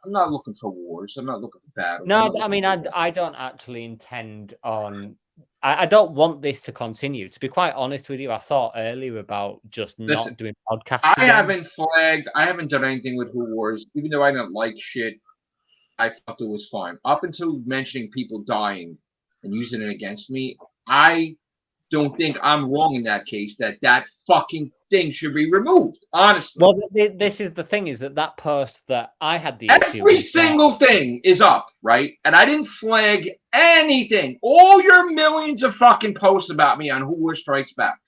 I'm not looking for wars. I'm not looking for battles. No, I mean, I don't actually intend on. I don't want this to continue. To be quite honest with you, I thought earlier about just not doing podcasts. I haven't flagged. I haven't done anything with Who Wars, even though I didn't like shit. I thought it was fine. Up until mentioning people dying and using it against me, I don't think I'm wrong in that case. That fucking thing should be removed. Honestly. Well, this is the thing: is that post that I had the every single thing is up, right? And I didn't flag anything. All your millions of fucking posts about me on Who Wars Strikes Back.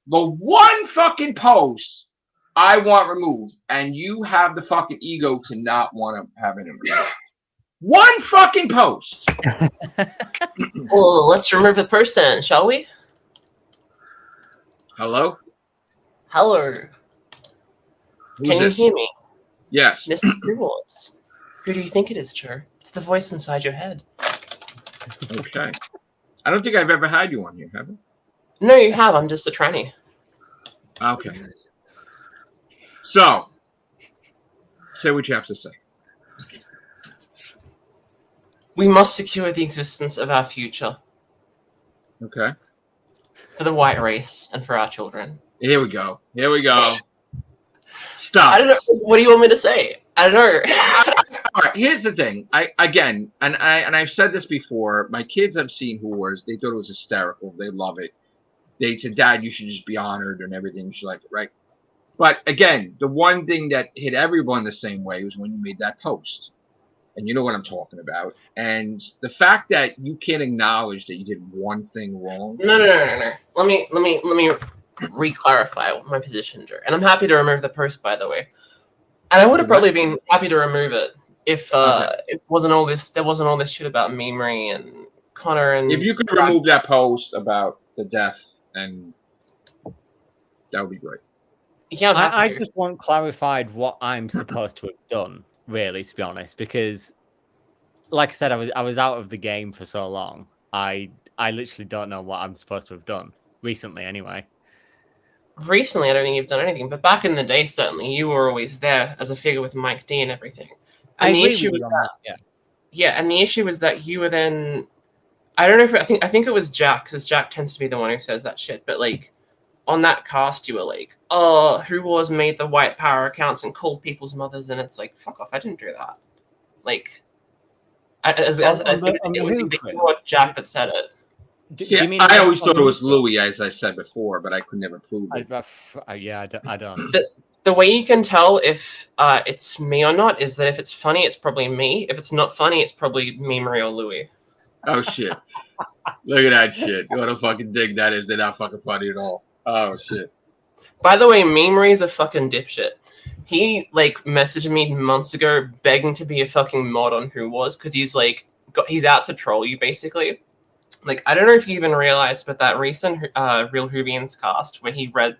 The one fucking post I want removed, and you have the fucking ego to not want to have it removed. One fucking post. Well, let's remove the post then, shall we? Hello? Hello. Can you hear me? Yes. This is Who Was. Who do you think it is, Joe? It's the voice inside your head. Okay. I don't think I've ever had you on here, have I? No, you have. I'm just a tranny. Okay. So, say what you have to say. We must secure the existence of our future. Okay. For the white race and for our children. Here we go. Here we go. Stop. I don't know. What do you want me to say? I don't know. All right. Here's the thing. I've said this before. My kids have seen Who Wars. They thought it was hysterical. They love it. They said, "Dad, you should just be honored and everything. You should like it, right?" But again, the one thing that hit everyone the same way was when you made that post. And you know what I'm talking about. And the fact that you can't acknowledge that you did one thing wrong. No. Let me re-clarify my position, Drew. And I'm happy to remove the post, by the way. And I would have probably been happy to remove it if it wasn't all this. There wasn't all this shit about Memory and Connor and. If you could remove that post about the death and That would be great. Yeah, I just want clarified what I'm supposed to have done, really, to be honest, because, like I said, I was out of the game for so long. I literally don't know what I'm supposed to have done recently, anyway. Recently, I don't think you've done anything, but back in the day, certainly you were always there as a figure with Mike D and everything. And the issue was that, and the issue was that you were then. I don't know if I think it was Jack, because Jack tends to be the one who says that shit. But like on that cast, you were like, "Oh, who was made the white power accounts and called people's mothers?" And it's like, "Fuck off! I didn't do that." Like, it was Jack that said it. Do you mean I always thought it was Louie, as I said before, but I could never prove it. I don't. The way you can tell if it's me or not is that if it's funny, it's probably me. If it's not funny, it's probably me, Marie, or Louie. Oh shit! Look at that shit. What a fucking dig that is. They're not fucking funny at all. Oh shit! By the way, Marie's a fucking dipshit. He like messaged me months ago begging to be a fucking mod on Who Was, because he's like he's out to troll you basically. Like, I don't know if you even realized, but that recent Real Whovians cast where he read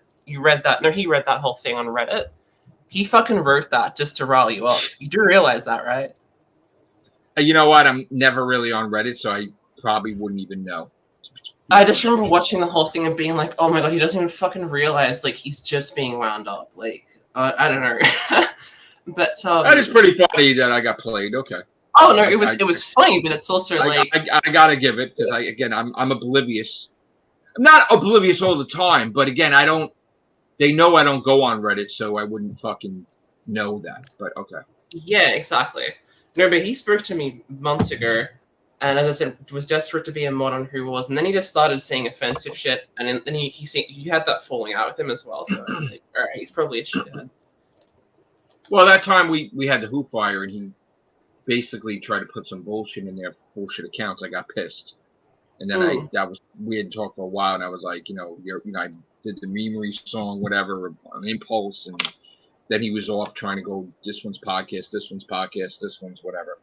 that whole thing on Reddit. He fucking wrote that just to rile you up. You do realize that, right? You know what? I'm never really on Reddit, so I probably wouldn't even know. I just remember watching the whole thing and being like, "Oh my god, he doesn't even fucking realize like he's just being wound up." Like, I don't know. But that is pretty funny that I got played. Okay. Oh no, it was funny, but it's also like I gotta give it, because I'm oblivious. I'm not oblivious all the time, but again, they know I don't go on Reddit, so I wouldn't fucking know that. But okay. Yeah, exactly. No, but he spoke to me months ago, and as I said, was desperate to be a mod on Who Was, and then he just started saying offensive shit, and then you had that falling out with him as well. So it's like, all right, he's probably a shithead. Well, that time we had the Who Fire, and he basically tried to put some bullshit in their bullshit accounts. I got pissed, and then we had talked for a while, and I was like, I did the memory song, whatever, on impulse, and then he was off trying to go, this one's podcast, this one's whatever.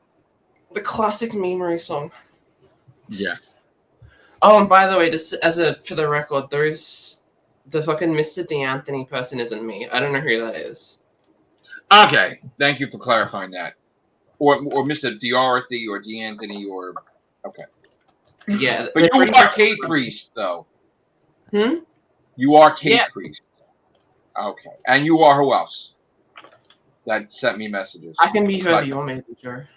The classic memory song. Yeah. Oh, and by the way, just for the record, the fucking Mr. D'Anthony person isn't me. I don't know who that is. Okay, thank you for clarifying that. Or Mr. D'Arthy or D'Anthony or okay. Yeah, but you are Kate Priest though. You are Kate Priest. Okay, and you are who else? That sent me messages. I can be whoever you want me to be, sure.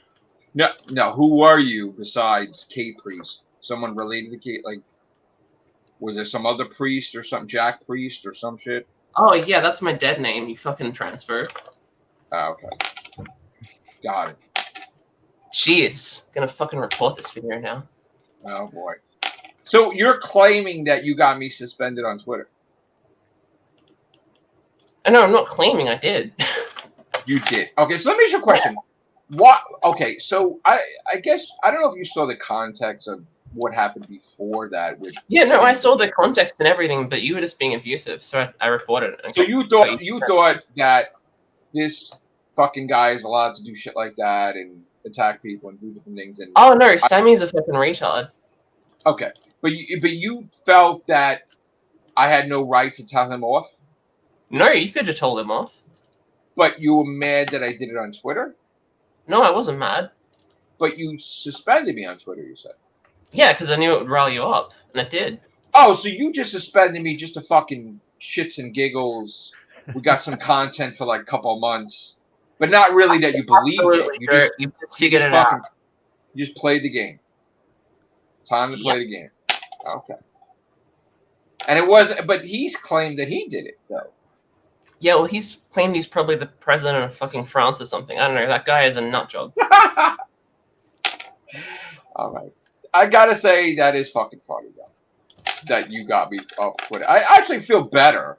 No. Who are you besides Kate Priest? Someone related to Kate? Like, was there some other priest or something? Jack Priest or some shit? Oh yeah, that's my dead name. You fucking transfer. Oh, okay. Got it. Jeez, gonna fucking report this video now. Oh boy. So you're claiming that you got me suspended on Twitter? No, I'm not claiming I did. You did. Okay, so let me ask you a question. What? Okay, so I guess I don't know if you saw the context of what happened before that. No, I saw the context and everything, but you were just being abusive, so I reported it. So you thought that this fucking guy is allowed to do shit like that and attack people and do different things. And oh no, Sammy's a fucking retard. Okay, but you felt that I had no right to tell him off? No, you could have told him off. But you were mad that I did it on Twitter? No, I wasn't mad. But you suspended me on Twitter, you said? Yeah, because I knew it would rile you up, and it did. Oh, so you just suspended me just to fucking shits and giggles. We got some content for like a couple of months. But not really that you believe it. You just figured it out. You just played the game. Time to play the game. Okay. And it was, but he's claimed that he did it, though. Yeah, well, he's claimed he's probably the president of fucking France or something. I don't know. That guy is a nut job. All right. I gotta say, that is fucking funny, though. That you got me off Twitter. I actually feel better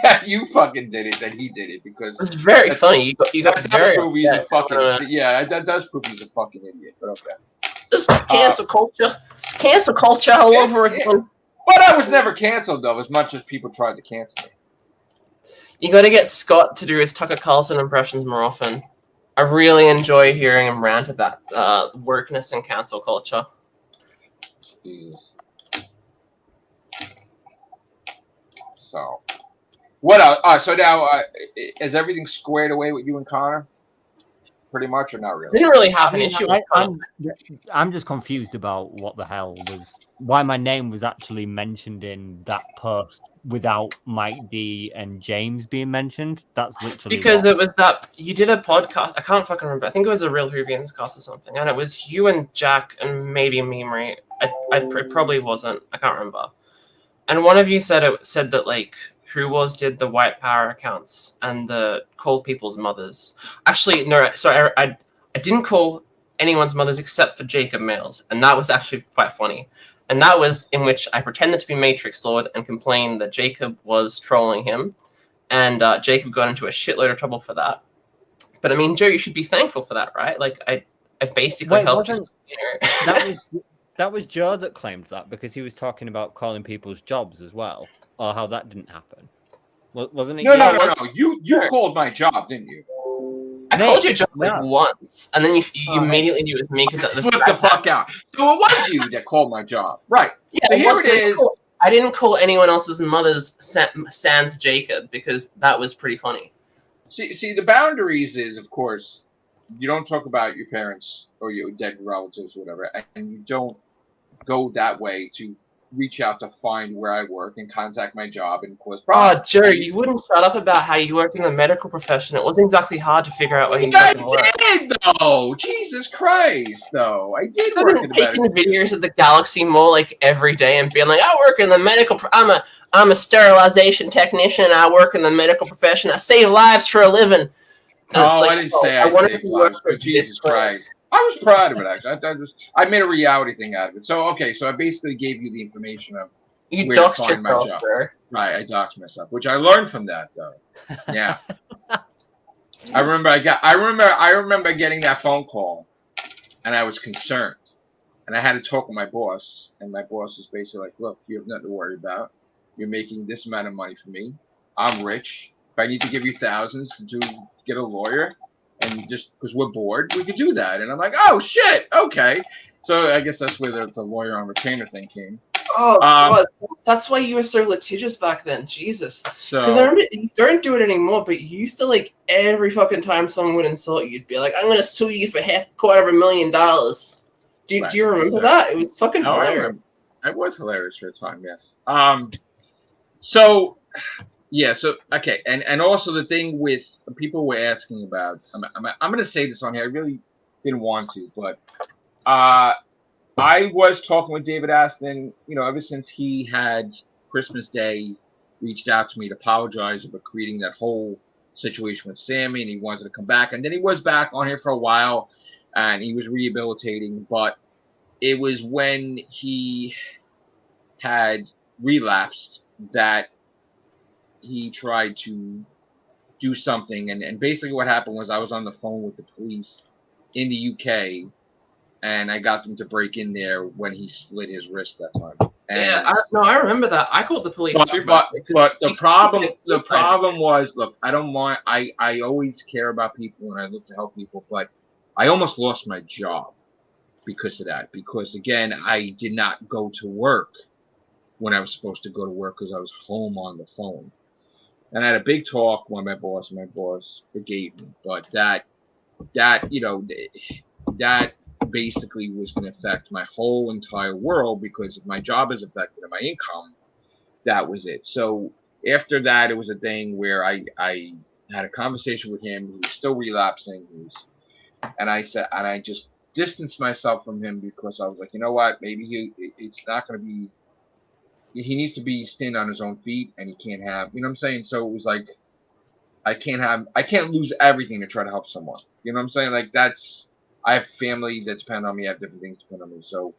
that you fucking did it than he did it, because it's very funny. You got very yeah, that does prove he's a fucking idiot. But okay. This is cancel culture. It's cancel culture all over again. But I was never canceled, though, as much as people tried to cancel me. You got to get Scott to do his Tucker Carlson impressions more often. I really enjoy hearing him rant about workness and cancel culture. Jeez. So, What else? So now, is everything squared away with you and Connor? Pretty much, or not really? Didn't really have an mean, issue with Connor. I'm just confused about what the hell was why my name was actually mentioned in that post without Mike D and James being mentioned. That's literally Because it was that you did a podcast. I can't fucking remember. I think it was a Real Whovians cast or something, and it was you and Jack and maybe me, Marie. It probably wasn't. I can't remember. And one of you said that like Who did the white power accounts and the called people's mothers. Actually, no, sorry, I didn't call anyone's mothers except for Jacob Mails, and that was actually quite funny. And that was in which I pretended to be Matrix Lord and complained that Jacob was trolling him, and Jacob got into a shitload of trouble for that. But I mean, Joe, you should be thankful for that, right? Like I basically helped you. That was Joe that claimed that because he was talking about calling people's jobs as well, or how that didn't happen. Wasn't it? No. You called my job, didn't you? I called your job like once, and then you immediately knew it was me because that flip the fuck out. So it was you that called my job, right? Yeah, so here it is. I didn't call anyone else's mother's sans Jacob because that was pretty funny. See, the boundaries is, of course, you don't talk about your parents or your dead relatives or whatever, and you don't go that way to reach out to find where I work and contact my job and cause problems. Oh, Joe, you wouldn't shut up about how you worked in the medical profession. It wasn't exactly hard to figure out where you fucking work. I did, though. Jesus Christ, though. I did work in the taking videos at the Galaxy Mall like every day and being like, I work in the medical. I'm a sterilization technician. I work in the medical profession. I save lives for a living. I didn't say I saved lives, but Jesus Christ. I was proud of it, actually. I made a reality thing out of it. So, okay, so I basically gave you the information of where to find my job. Right, I doxed myself, which I learned from that, though. Yeah. I remember getting that phone call, and I was concerned. And I had to talk with my boss, and my boss was basically like, look, you have nothing to worry about. You're making this amount of money for me. I'm rich. If I need to give you thousands to get a lawyer, and just because we're bored, we could do that. And I'm like, oh shit, okay. So I guess that's where the lawyer on retainer thing came. Oh, God. That's why you were so litigious back then. Jesus. Because I remember you don't do it anymore, but you used to like every fucking time someone would insult you, you'd be like, I'm gonna sue you for $250,000. Do you remember that? It was fucking hilarious. It was hilarious for a time, yes. So yeah, so okay, and also the thing with people were asking about. I'm going to say this on here. I really didn't want to, but I was talking with David Aston. You know, ever since he had Christmas Day reached out to me to apologize about creating that whole situation with Sammy, and he wanted to come back. And then he was back on here for a while, and he was rehabilitating. But it was when he had relapsed that he tried to do something, and basically what happened was I was on the phone with the police in the UK, and I got them to break in there when he slit his wrist that time. And I remember that. I called the police too, but the problem was, look, I don't mind. I always care about people and I look to help people, but I almost lost my job because of that. Because again, I did not go to work when I was supposed to go to work because I was home on the phone. And I had a big talk with my boss, and my boss forgave me. But that basically was going to affect my whole entire world, because if my job is affected and my income, that was it. So after that, it was a thing where I had a conversation with him. He was still relapsing. And I just distanced myself from him because I was like, you know what? Maybe it's not going to be. He needs to be standing on his own feet, and he can't have, you know what I'm saying? So it was like, I can't lose everything to try to help someone. You know what I'm saying? Like I have family that depend on me. I have different things depend on me. So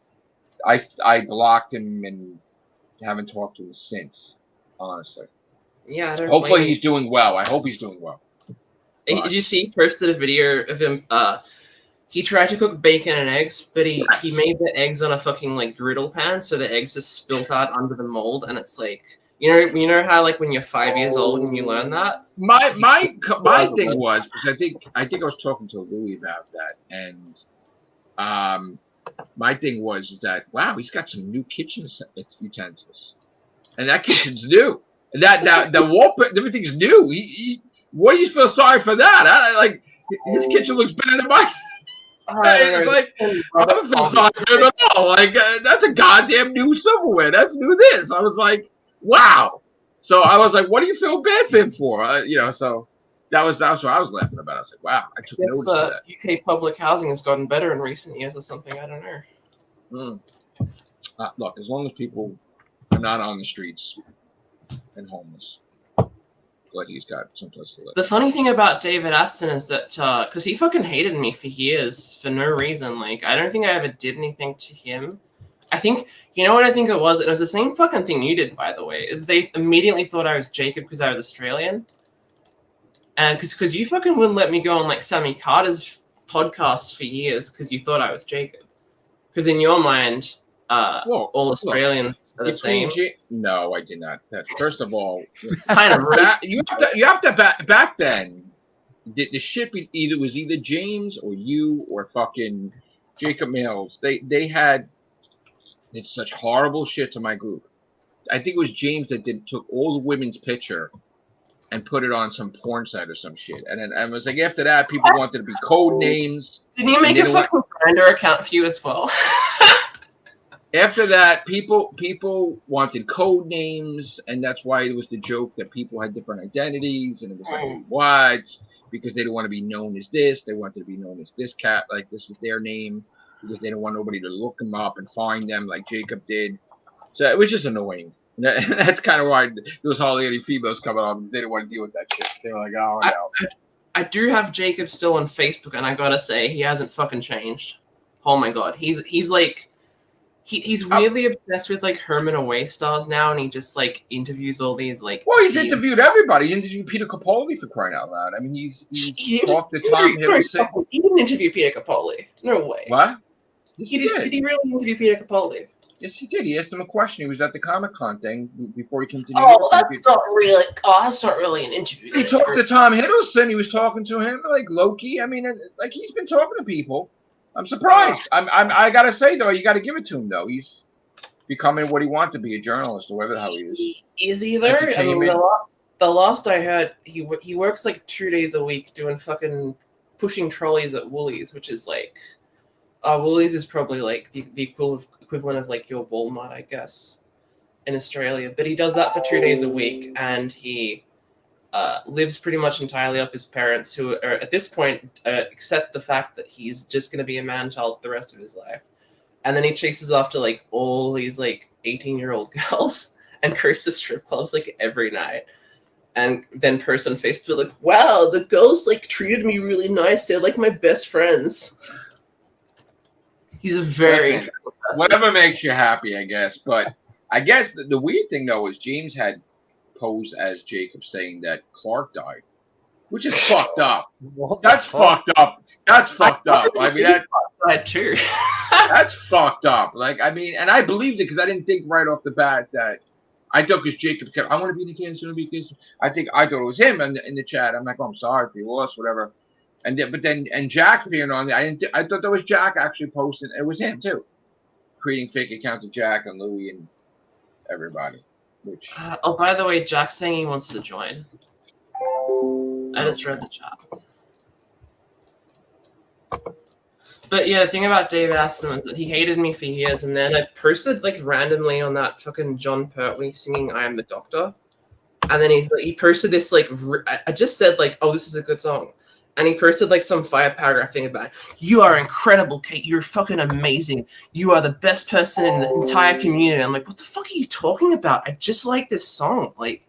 I blocked him and haven't talked to him since, honestly. Yeah, I don't. Hopefully he's doing well. I hope he's doing well. Did you see? He posted a video of him. He tried to cook bacon and eggs, but he made the eggs on a fucking like griddle pan, so the eggs just spilt out under the mold, and it's like, you know how like when you're 5 years old and you learn that. My thing was, because I think I was talking to Louie about that, and my thing was that, wow, he's got some new kitchen utensils, and that kitchen's new. That the wallpaper, everything's new. What do you feel sorry for that? Like his kitchen looks better than mine. It's like I don't feel sorry for him at all. Like that's a goddamn new silverware. That's new. This I was like, wow. So I was like, what do you feel bad for him for? So that was what I was laughing about. I was like, wow, I took notice of that. UK public housing has gotten better in recent years or something. I don't know. Look, as long as people are not on the streets and homeless, glad he's got someplace to live. The funny thing about David Aston is that because he fucking hated me for years for no reason. Like I don't think I ever did anything to him. I think you know what I think it was. It was the same fucking thing you did, by the way. Is they immediately thought I was Jacob because I was Australian, and because you fucking wouldn't let me go on like Sammy Carter's podcast for years because you thought I was Jacob. Because in your mind, all Australians are the same. No, I did not. First of all, kind of you have to back then. The ship was either James or you or fucking Jacob Mills. They did such horrible shit to my group. I think it was James that took all the women's picture and put it on some porn site or some shit. And then I was like, after that, people wanted to be code names. Didn't you make a fucking Grindr account for you as well? After that, people wanted code names, and that's why it was the joke that people had different identities, and it was like what? Because they didn't want to be known as this. They wanted to be known as this cat, like this is their name, because they didn't want nobody to look them up and find them like Jacob did. So it was just annoying. That's kind of why there was hardly any females coming on because they didn't want to deal with that shit. They were like, oh no. I do have Jacob still on Facebook, and I gotta say he hasn't fucking changed. Oh my god, he's like. He's really obsessed with like Herman Away stars now, and he just like interviews all these like. Well, he's interviewed everybody. He interviewed Peter Capaldi for crying out loud. I mean, he's talked to Tom Hiddleston. He didn't interview Peter Capaldi. No way. What? Yes, Did he really interview Peter Capaldi? Yes, he did. He asked him a question. He was at the Comic-Con thing before he came to New York. That's not really an interview. He talked to Tom Hiddleston. He was talking to him like Loki. I mean, like he's been talking to people. I'm surprised. I gotta say though, you gotta give it to him though. He's becoming what he wants to be, a journalist or whatever the hell he is. Is he there? I mean, the last I heard, he works like 2 days a week doing fucking pushing trolleys at Woolies, which is like, Woolies is probably like the equivalent of like your Walmart, I guess, in Australia. But he does that for 2 days a week, and he lives pretty much entirely off his parents, who are at this point accept the fact that he's just going to be a man-child the rest of his life. And then he chases after like all these like 18-year-old girls and goes to strip clubs like every night. And then posts on Facebook like, wow, the girls like treated me really nice. They're like my best friends. He's a very whatever makes you happy, I guess. But I guess the weird thing though is James had posed as Jacob saying that Clark died, which is fucked up. That's fucked up. That's fucked up. I mean, that's fucked up. Like, I mean, and I believed it because I didn't think right off the bat that I thought because Jacob kept, I want to be in the kids, I thought it was him in the chat. I'm like, oh, I'm sorry if you lost, whatever. And then Jack being on there, I thought that was Jack actually posting. It was him too, creating fake accounts of Jack and Louie and everybody. Which oh, by the way, Jack's saying he wants to join. I just read the chat. But yeah, the thing about David Aston was that he hated me for years, and then I posted like randomly on that fucking John Pertwee singing "I Am the Doctor," and then he posted this like I just said like, oh, this is a good song. And he posted like some fire paragraph thing about, you are incredible, Kate. You're fucking amazing. You are the best person in the entire community. I'm like, what the fuck are you talking about? I just like this song. Like,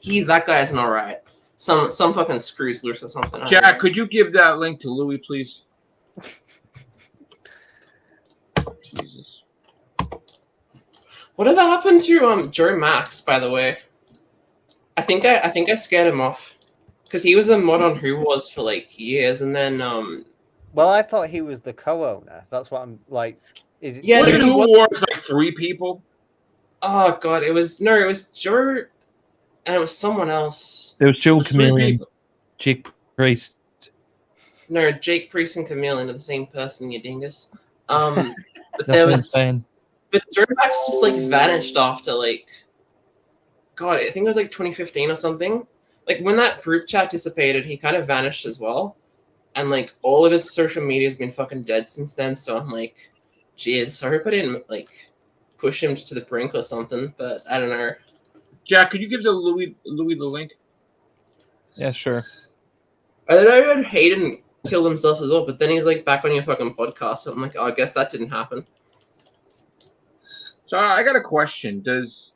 that guy's not right. Some fucking screws loose or something. Jack, could you give that link to Louie, please? Jesus. Whatever happened to Joe Max, by the way? I think I scared him off. Because he was a mod on Who Was for like years, and then well, I thought he was the co-owner. That's what I'm like. Is it? Yeah, Who was like 3 people? Oh god, it was Joe, and it was someone else. There was Joe Chameleon, Jake Priest. No, Jake Priest and Chameleon are the same person, you dingus. But there was, but Joe Max just like vanished after like. God, I think it was like 2015 or something. Like when that group chat dissipated, he kind of vanished as well. And like all of his social media has been fucking dead since then. So I'm like, geez, I hope I didn't like push him to the brink or something. But I don't know. Jack, could you give the Louie the link? Yeah, sure. I don't know. I heard Hayden killed himself as well, but then he's like back on your fucking podcast. So I'm like, oh, I guess that didn't happen. So I got a question. Does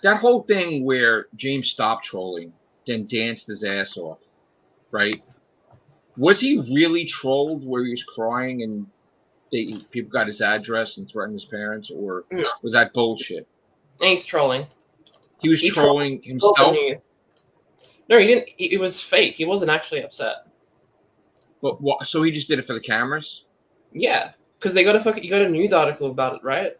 that whole thing where James stopped trolling, then danced his ass off, right? Was he really trolled where he was crying and people got his address and threatened his parents, or was that bullshit? And he's trolling. He was trolling himself? No, he didn't. It was fake. He wasn't actually upset. But what? So he just did it for the cameras? Yeah, because you got a news article about it, right?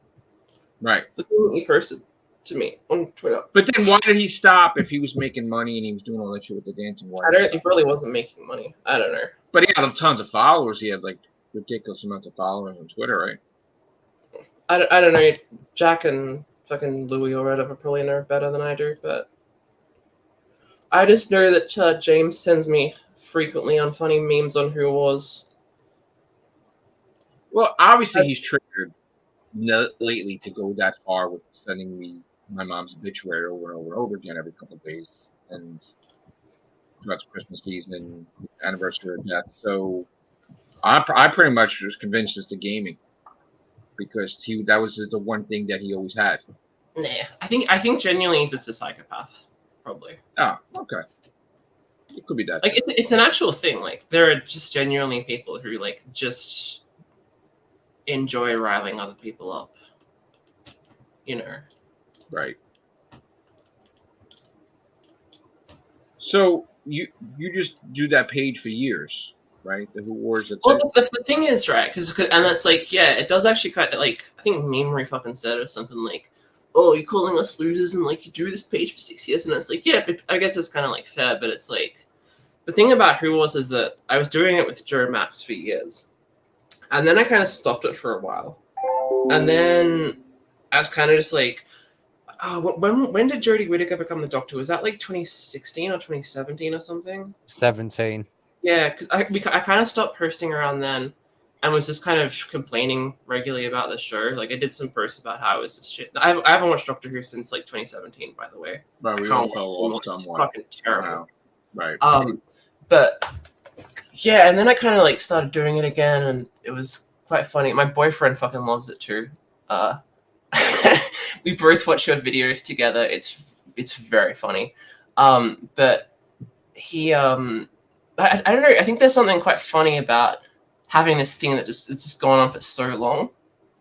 Right. The thing he posted to me on Twitter. But then why did he stop if he was making money and he was doing all that shit with the dancing? He probably wasn't making money. I don't know. But he had tons of followers. He had like ridiculous amounts of followers on Twitter, right? I don't know. Jack and fucking Louie or whatever probably know better than I do, but I just know that James sends me frequently on funny memes on Who Was. Well, obviously he's triggered lately to go that far with sending me my mom's obituary over and over and over again every couple of days, and throughout the Christmas season and anniversary of death. So I pretty much was convinced it's the gaming, because that was the one thing that he always had. Nah, I think genuinely he's just a psychopath, probably. Oh, okay. It could be that. Like it's an actual thing. Like there are just genuinely people who like just enjoy riling other people up. You know. Right. So you just do that page for years, right? The Who Wars. Well, the thing is, right? And that's like, yeah, it does actually kind of like, I think Memory fucking said or something like, oh, you're calling us losers and like you do this page for 6 years, and it's like, yeah, but I guess it's kind of like fair, but it's like the thing about Who Was is that I was doing it with Joe Max for years, and then I kind of stopped it for a while, and then I was kind of just like, oh, when did Jodie Whittaker become the Doctor? Was that like 2016 or 2017 or something? 17. Yeah, because I kind of stopped posting around then, and was just kind of complaining regularly about the show. Like I did some posts about how it was just shit. I haven't watched Doctor Who since like 2017, by the way. But we all fell off somewhat. It's fucking terrible. Wow. Right. But yeah, and then I kind of like started doing it again, and it was quite funny. My boyfriend fucking loves it too. We both watch your videos together. It's very funny. But he I don't know. I think there's something quite funny about having this thing that it's just gone on for so long.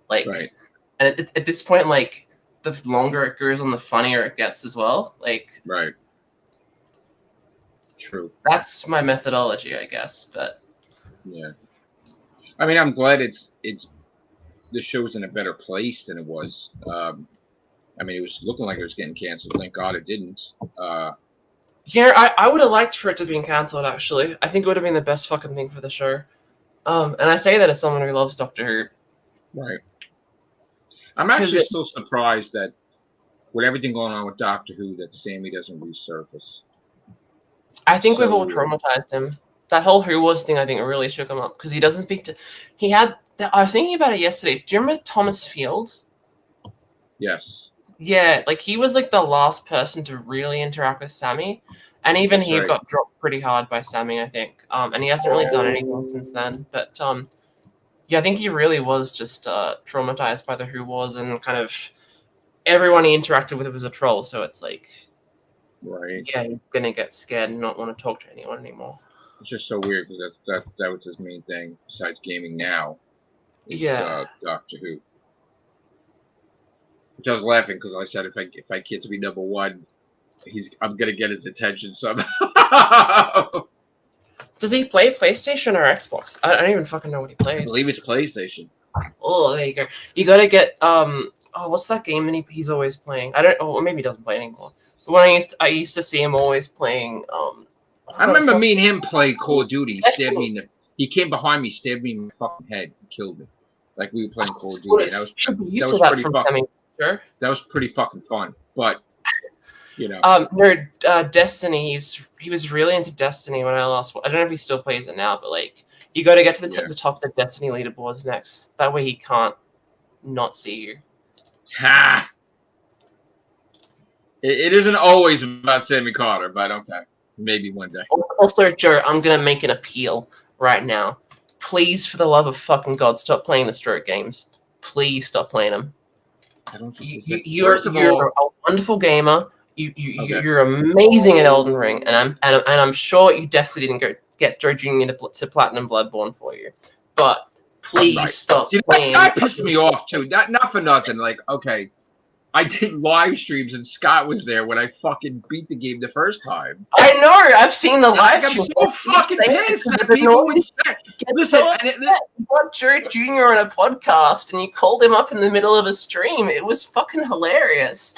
Like, right. And at this point, like the longer it goes on, the funnier it gets as well. Like, right. True. That's my methodology, I guess. But yeah, I mean, I'm glad it's the show's in a better place than it was. I mean, it was looking like it was getting canceled. Thank God it didn't. Yeah, I would have liked for it to be canceled, actually. I think it would have been the best fucking thing for the show. And I say that as someone who loves Doctor Who. Right. I'm actually still surprised that with everything going on with Doctor Who, that Sammy doesn't resurface. I think we've all traumatized him. That whole Who Was thing, I think, really shook him up, because he doesn't speak to... I was thinking about it yesterday. Do you remember Thomas Field? Yes. Yeah, like he was like the last person to really interact with Sammy, and even he got dropped pretty hard by Sammy, I think. And he hasn't really done anything since then. But yeah, I think he really was just traumatized by the Who Was, and kind of everyone he interacted with was a troll. So it's like, right? Yeah, he's gonna get scared and not want to talk to anyone anymore. It's just so weird because that was his main thing besides gaming now. Yeah, Doctor Who. Which I was laughing because I said if I get to be number one, I'm gonna get his attention somehow. Does he play PlayStation or Xbox? I don't even fucking know what he plays. I believe it's PlayStation. Oh, there you go. You gotta get what's that game that he's always playing? Or maybe he doesn't play anymore. But when I used to see him always playing. I remember me and him play Call of Duty. He came behind me, stabbed me in my fucking head, and killed me. Like we were playing Call of Duty. And that was pretty fucking fun. But Destiny. He was really into Destiny when I last. I don't know if he still plays it now, but like you got to get to the top of the Destiny leaderboards next. That way he can't not see you. Ha! It isn't always about Sammy Carter, but okay, maybe one day. Also, Joe, I'm gonna make an appeal right now. Please, for the love of fucking God, stop playing the stroke games. Please stop playing them. You're a wonderful gamer. You're amazing at Elden Ring, and I'm sure you definitely didn't get Joe Jr. to Platinum Bloodborne for you. But please stop playing. That pissed me off too. Not for nothing. Like, okay, I did live streams and Scott was there when I fucking beat the game the first time. I know. I've seen the live stream. I'm so fucking pissed that people would say, listen, you got Joe Jr. on a podcast and you called him up in the middle of a stream. It was fucking hilarious.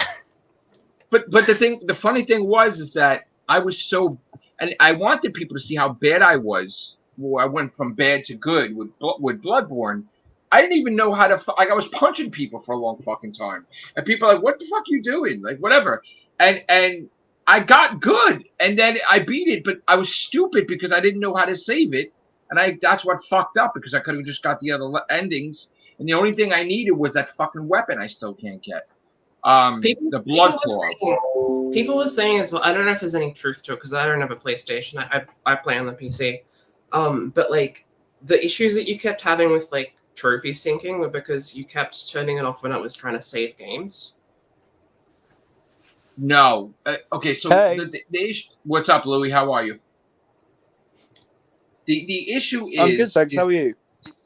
But the funny thing was that I was so, and I wanted people to see how bad I was. Well, I went from bad to good with Bloodborne. I didn't even know how to, like, I was punching people for a long fucking time. And people are like, what the fuck are you doing? Like, whatever. And I got good. And then I beat it, but I was stupid because I didn't know how to save it. And that's what fucked up because I could have just got the other endings. And the only thing I needed was that fucking weapon I still can't get. The blood claw. People were saying as well, I don't know if there's any truth to it because I don't have a PlayStation. I play on the PC. But, like, the issues that you kept having with, like, trophy syncing were because you kept turning it off when it was trying to save games. No. Okay, so the issue, what's up, Louie? How are you? The issue is... I'm good, thanks. How are you?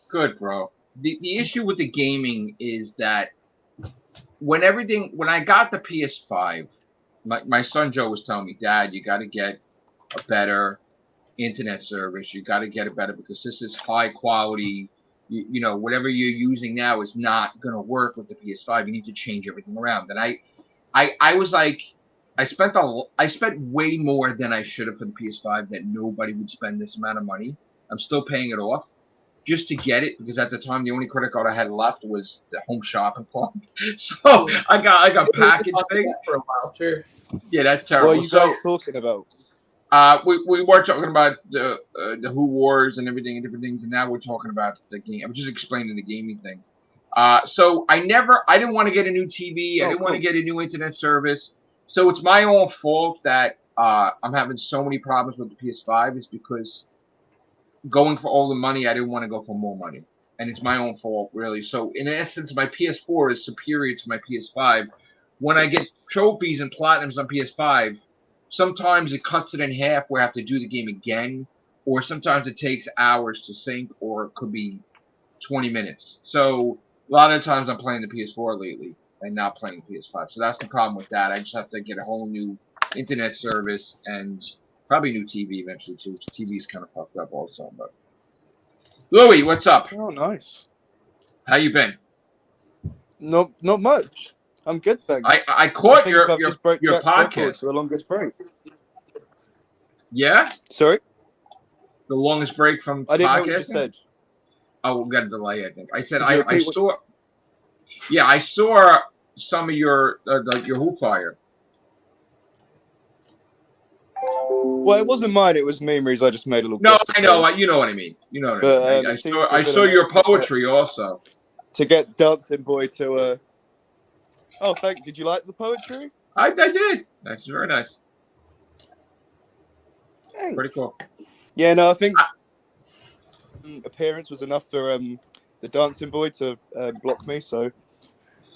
Good, bro. The issue with the gaming is that when I got the PS5, my son Joe was telling me, Dad, you got to get a better internet service. You got to get it better because this is high quality. You know, whatever you're using now is not going to work with the PS5. You need to change everything around. And I was like, I spent way more than I should have for the PS5 that nobody would spend this amount of money. I'm still paying it off just to get it because at the time the only credit card I had left was the Home Shopping Club. So I got package thing for a while too. Yeah, that's terrible. What are you guys talking about? We were talking about the Who Wars and everything and different things, and now we're talking about the game. I'm just explaining the gaming thing. So I didn't want to get a new TV. I didn't want to get a new internet service. So it's my own fault that I'm having so many problems with the PS5 is because going for all the money, I didn't want to go for more money. And it's my own fault, really. So in essence, my PS4 is superior to my PS5. When I get trophies and platinums on PS5, sometimes it cuts it in half where I have to do the game again, or sometimes it takes hours to sync, or it could be 20 minutes. So a lot of times I'm playing the PS4 lately and not playing the PS5. So that's the problem with that. I just have to get a whole new internet service and probably a new TV eventually too. TV is kind of fucked up also. But Louie, what's up? Oh, nice. How you been? Not much. I'm good, thanks. I caught your podcast. The longest break. Yeah? Sorry? The longest break from I didn't podcasting? know what you said. Oh, we got a delay, I think. I said I saw... Yeah, I saw some of your Who Fire. Well, it wasn't mine. It was memories. I just made a little... No, I know. You know what I mean. You know what I mean. I saw your poetry also. To get Dancing Boy to... Oh, thank you. Did you like the poetry? I did. That's very nice. Thanks. Pretty cool. Yeah, no, I think appearance was enough for the Dancing Boy to block me, so...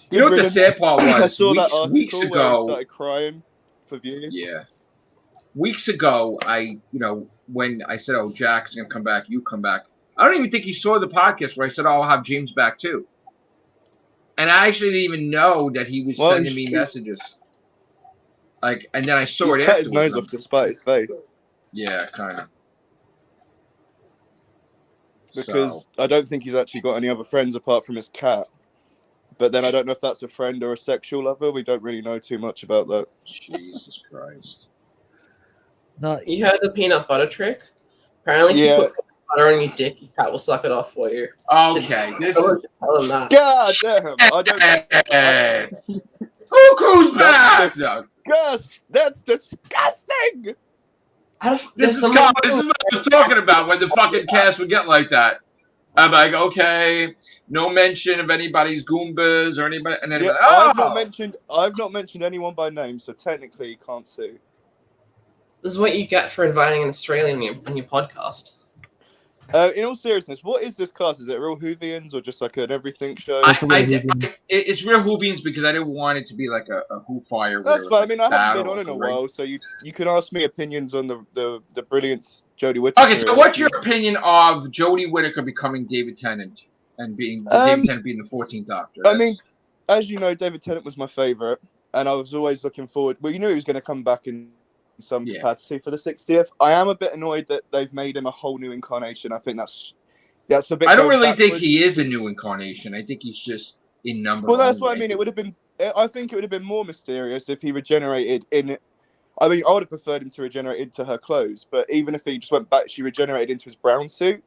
You know what the sad part was? I saw that article where I started crying for views. Yeah. Weeks ago, when I said, oh, Jack's going to come back, you come back. I don't even think he saw the podcast where I said, oh, I'll have James back too. And I actually didn't even know that he was sending me messages. Like, and then I saw it. Cut his nose off despite his face. Yeah, kind of. Because I don't think he's actually got any other friends apart from his cat. But then I don't know if that's a friend or a sexual lover. We don't really know too much about that. Jesus Christ. No, you heard the peanut butter trick? Apparently, if you put butter on your dick, your cat will suck it off for you. Okay. Tell him that. God damn. I don't Cuckoo's back! That's disgusting! This is what I was talking about when the fucking cast would get like that. I'm like, okay, no mention of anybody's Goombas or anybody, and then Yeah, like, oh! I've not mentioned anyone by name, so technically you can't sue. This is what you get for inviting an Australian on your podcast. In all seriousness, what is this cast? Is it real Whovians or just like an everything show? It's real Whovians because I didn't want it to be like a Who Fire. That's fine. I mean, I haven't been battle on in a of the ring. while, so you can ask me opinions on the brilliance Jodie Whittaker. Okay, so what's your opinion of Jodie Whittaker becoming David Tennant and David Tennant being the 14th Doctor? I mean, as you know, David Tennant was my favorite, and I was always looking forward. Well, you knew he was going to come back in some capacity for the 60th. I am a bit annoyed that they've made him a whole new incarnation. I think that's a bit. I don't really think he is a new incarnation. I think he's just in number. Well, that's what I mean. It would have been. I think it would have been more mysterious if he regenerated in. I mean, I would have preferred him to regenerate into her clothes, but even if he just went back, she regenerated into his brown suit.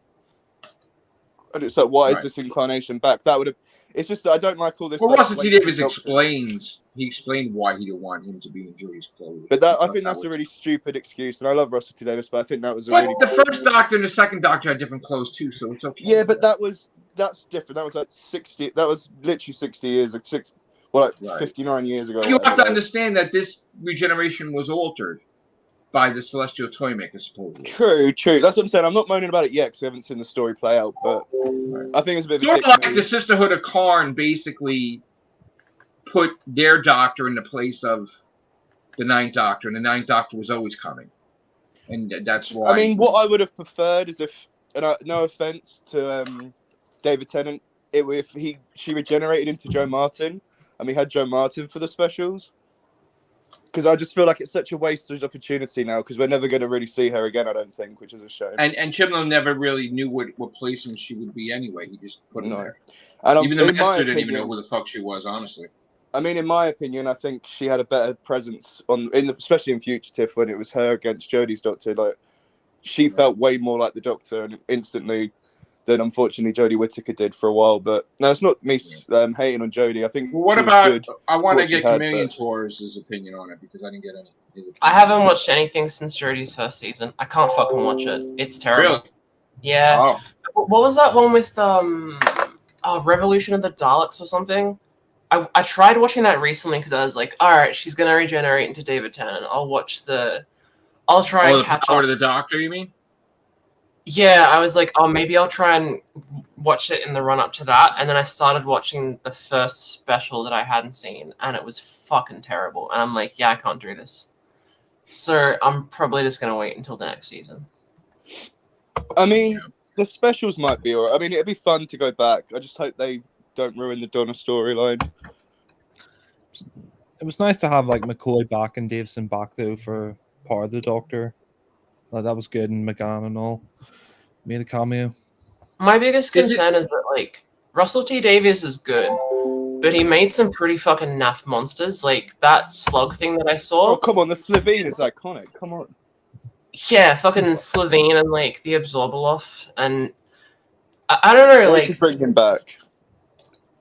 And it's like, why is this incarnation back? That would have. It's just that I don't like all this. Well, Russell T Davies explains. He explained why he didn't want him to be in Jodie's clothes. But I think that's a really stupid excuse, and I love Russell T Davies, but I think that was a really. But the first Doctor and the second Doctor had different clothes too, so it's okay. Yeah, but that's different. That was like 60. That was literally 60 years, like 59 years ago. But you have to understand that this regeneration was altered by the Celestial Toymaker, supposedly. True. That's what I'm saying. I'm not moaning about it yet because we haven't seen the story play out, but I think it's a bit of a sort of like the Sisterhood of Karn basically put their Doctor in the place of the Ninth Doctor, and the Ninth Doctor was always coming, and that's why. I mean, what I would have preferred is if, and no offense to David Tennant, if she regenerated into Joe Martin, and we had Joe Martin for the specials. Because I just feel like it's such a wasted opportunity now, because we're never going to really see her again, I don't think, which is a shame. And Chameleon never really knew what placement she would be anyway. He just put her there. And even the Master didn't even know who the fuck she was, honestly. I mean, in my opinion, I think she had a better presence especially in Fugitive when it was her against Jodie's Doctor. Like, she felt way more like the Doctor and instantly than unfortunately Jodie Whittaker did for a while. But no, it's not me hating on Jodie. I think. Well, what about? I want to get Chameleon Torres' opinion on it because I didn't get any. I haven't watched anything since Jodie's first season. I can't fucking watch it. It's terrible. Really? Yeah. Oh. What was that one with Revolution of the Daleks or something? I tried watching that recently because I was like, all right, she's gonna regenerate into David Tennant. I'll try and catch up. To the Doctor, you mean? Yeah, I was like, oh, maybe I'll try and watch it in the run up to that. And then I started watching the first special that I hadn't seen, and it was fucking terrible. And I'm like, yeah, I can't do this. So I'm probably just gonna wait until the next season. I mean, the specials might be alright. I mean, it'd be fun to go back. I just hope they don't ruin the Donna storyline. It was nice to have like McCoy back and Davison back though for part of the Doctor. Like, that was good, and McGann and all made a cameo. My biggest concern is that like Russell T Davies is good, but he made some pretty fucking naff monsters. Like that slug thing that I saw. Oh come on, the Slovene is iconic. Come on. Yeah, fucking Slovene and like the Absorbaloff, and I don't know, like bring him back.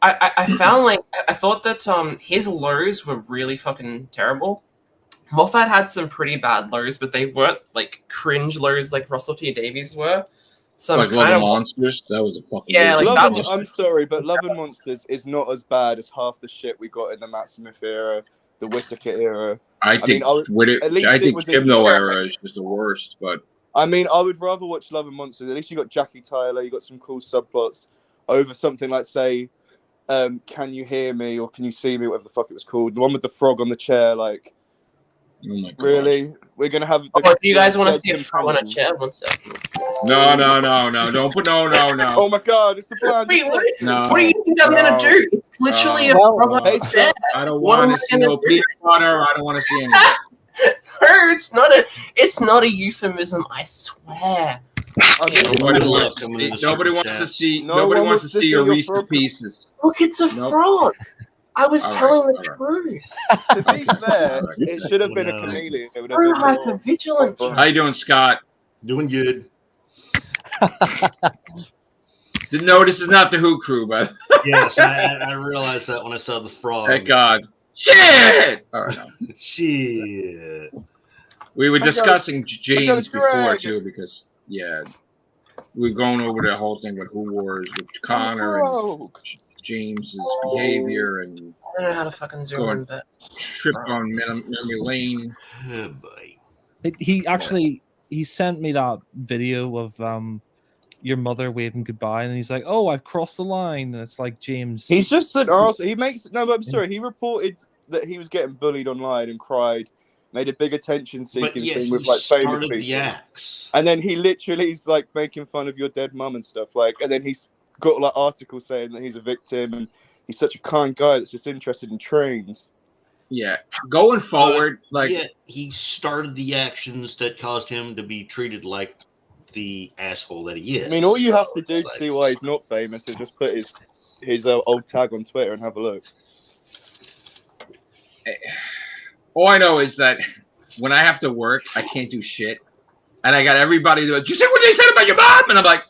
I found like I thought that his lows were really fucking terrible. Moffat had some pretty bad lows, but they weren't like cringe lows like Russell T Davies were. Some like Love and Monsters, that was a fucking I'm sorry, but Love and Monsters is not as bad as half the shit we got in the Matt Smith era, the Whittaker era. I think Chibnall era is just the worst, but I mean, I would rather watch Love and Monsters. At least you got Jackie Tyler, you got some cool subplots over something like, say, Can You Hear Me or Can You See Me, whatever the fuck it was called. The one with the frog on the chair, like, oh my God. Really? We're going to have... do you guys want to see a frog on a chair? One second. No. Don't put no. Oh my God, it's a plan. Wait, what do you think I'm going to do? It's literally a frog on a chair. I don't want to see no peanut butter. I don't want to see anything. It's not a euphemism, I swear. Nobody wants to see your Reese's Pieces. Look, it's a frog. I was telling the truth. To be fair, it should have been a chameleon. So hypervigilant. How you doing, Scott? Doing good. No, this is not the Who crew, but yes, I realized that when I saw the frog. Thank God. Shit! All right, no. Shit. We were discussing James before drag. too, because we were going over the whole thing with Who Wars with Connor and James's behavior and I don't know how to fucking zoom in, but trip on memory lane. Oh, boy. He sent me that video of your mother waving goodbye, and he's like, "Oh, I've crossed the line," and it's like James. He's just an arsehole. He makes no, but I'm sorry. He reported that he was getting bullied online and cried, made a big attention-seeking thing with like famous people. And then he literally is like making fun of your dead mum and stuff. Like, and then he's got like articles saying that he's a victim and he's such a kind guy that's just interested in trains. Yeah, going forward, he started the actions that caused him to be treated like the asshole that he is. I mean, all you have to do to see why he's not famous is just put his old tag on Twitter and have a look. All I know is that when I have to work, I can't do shit, and I got everybody to. Did you see what they said about your mom? And I'm like,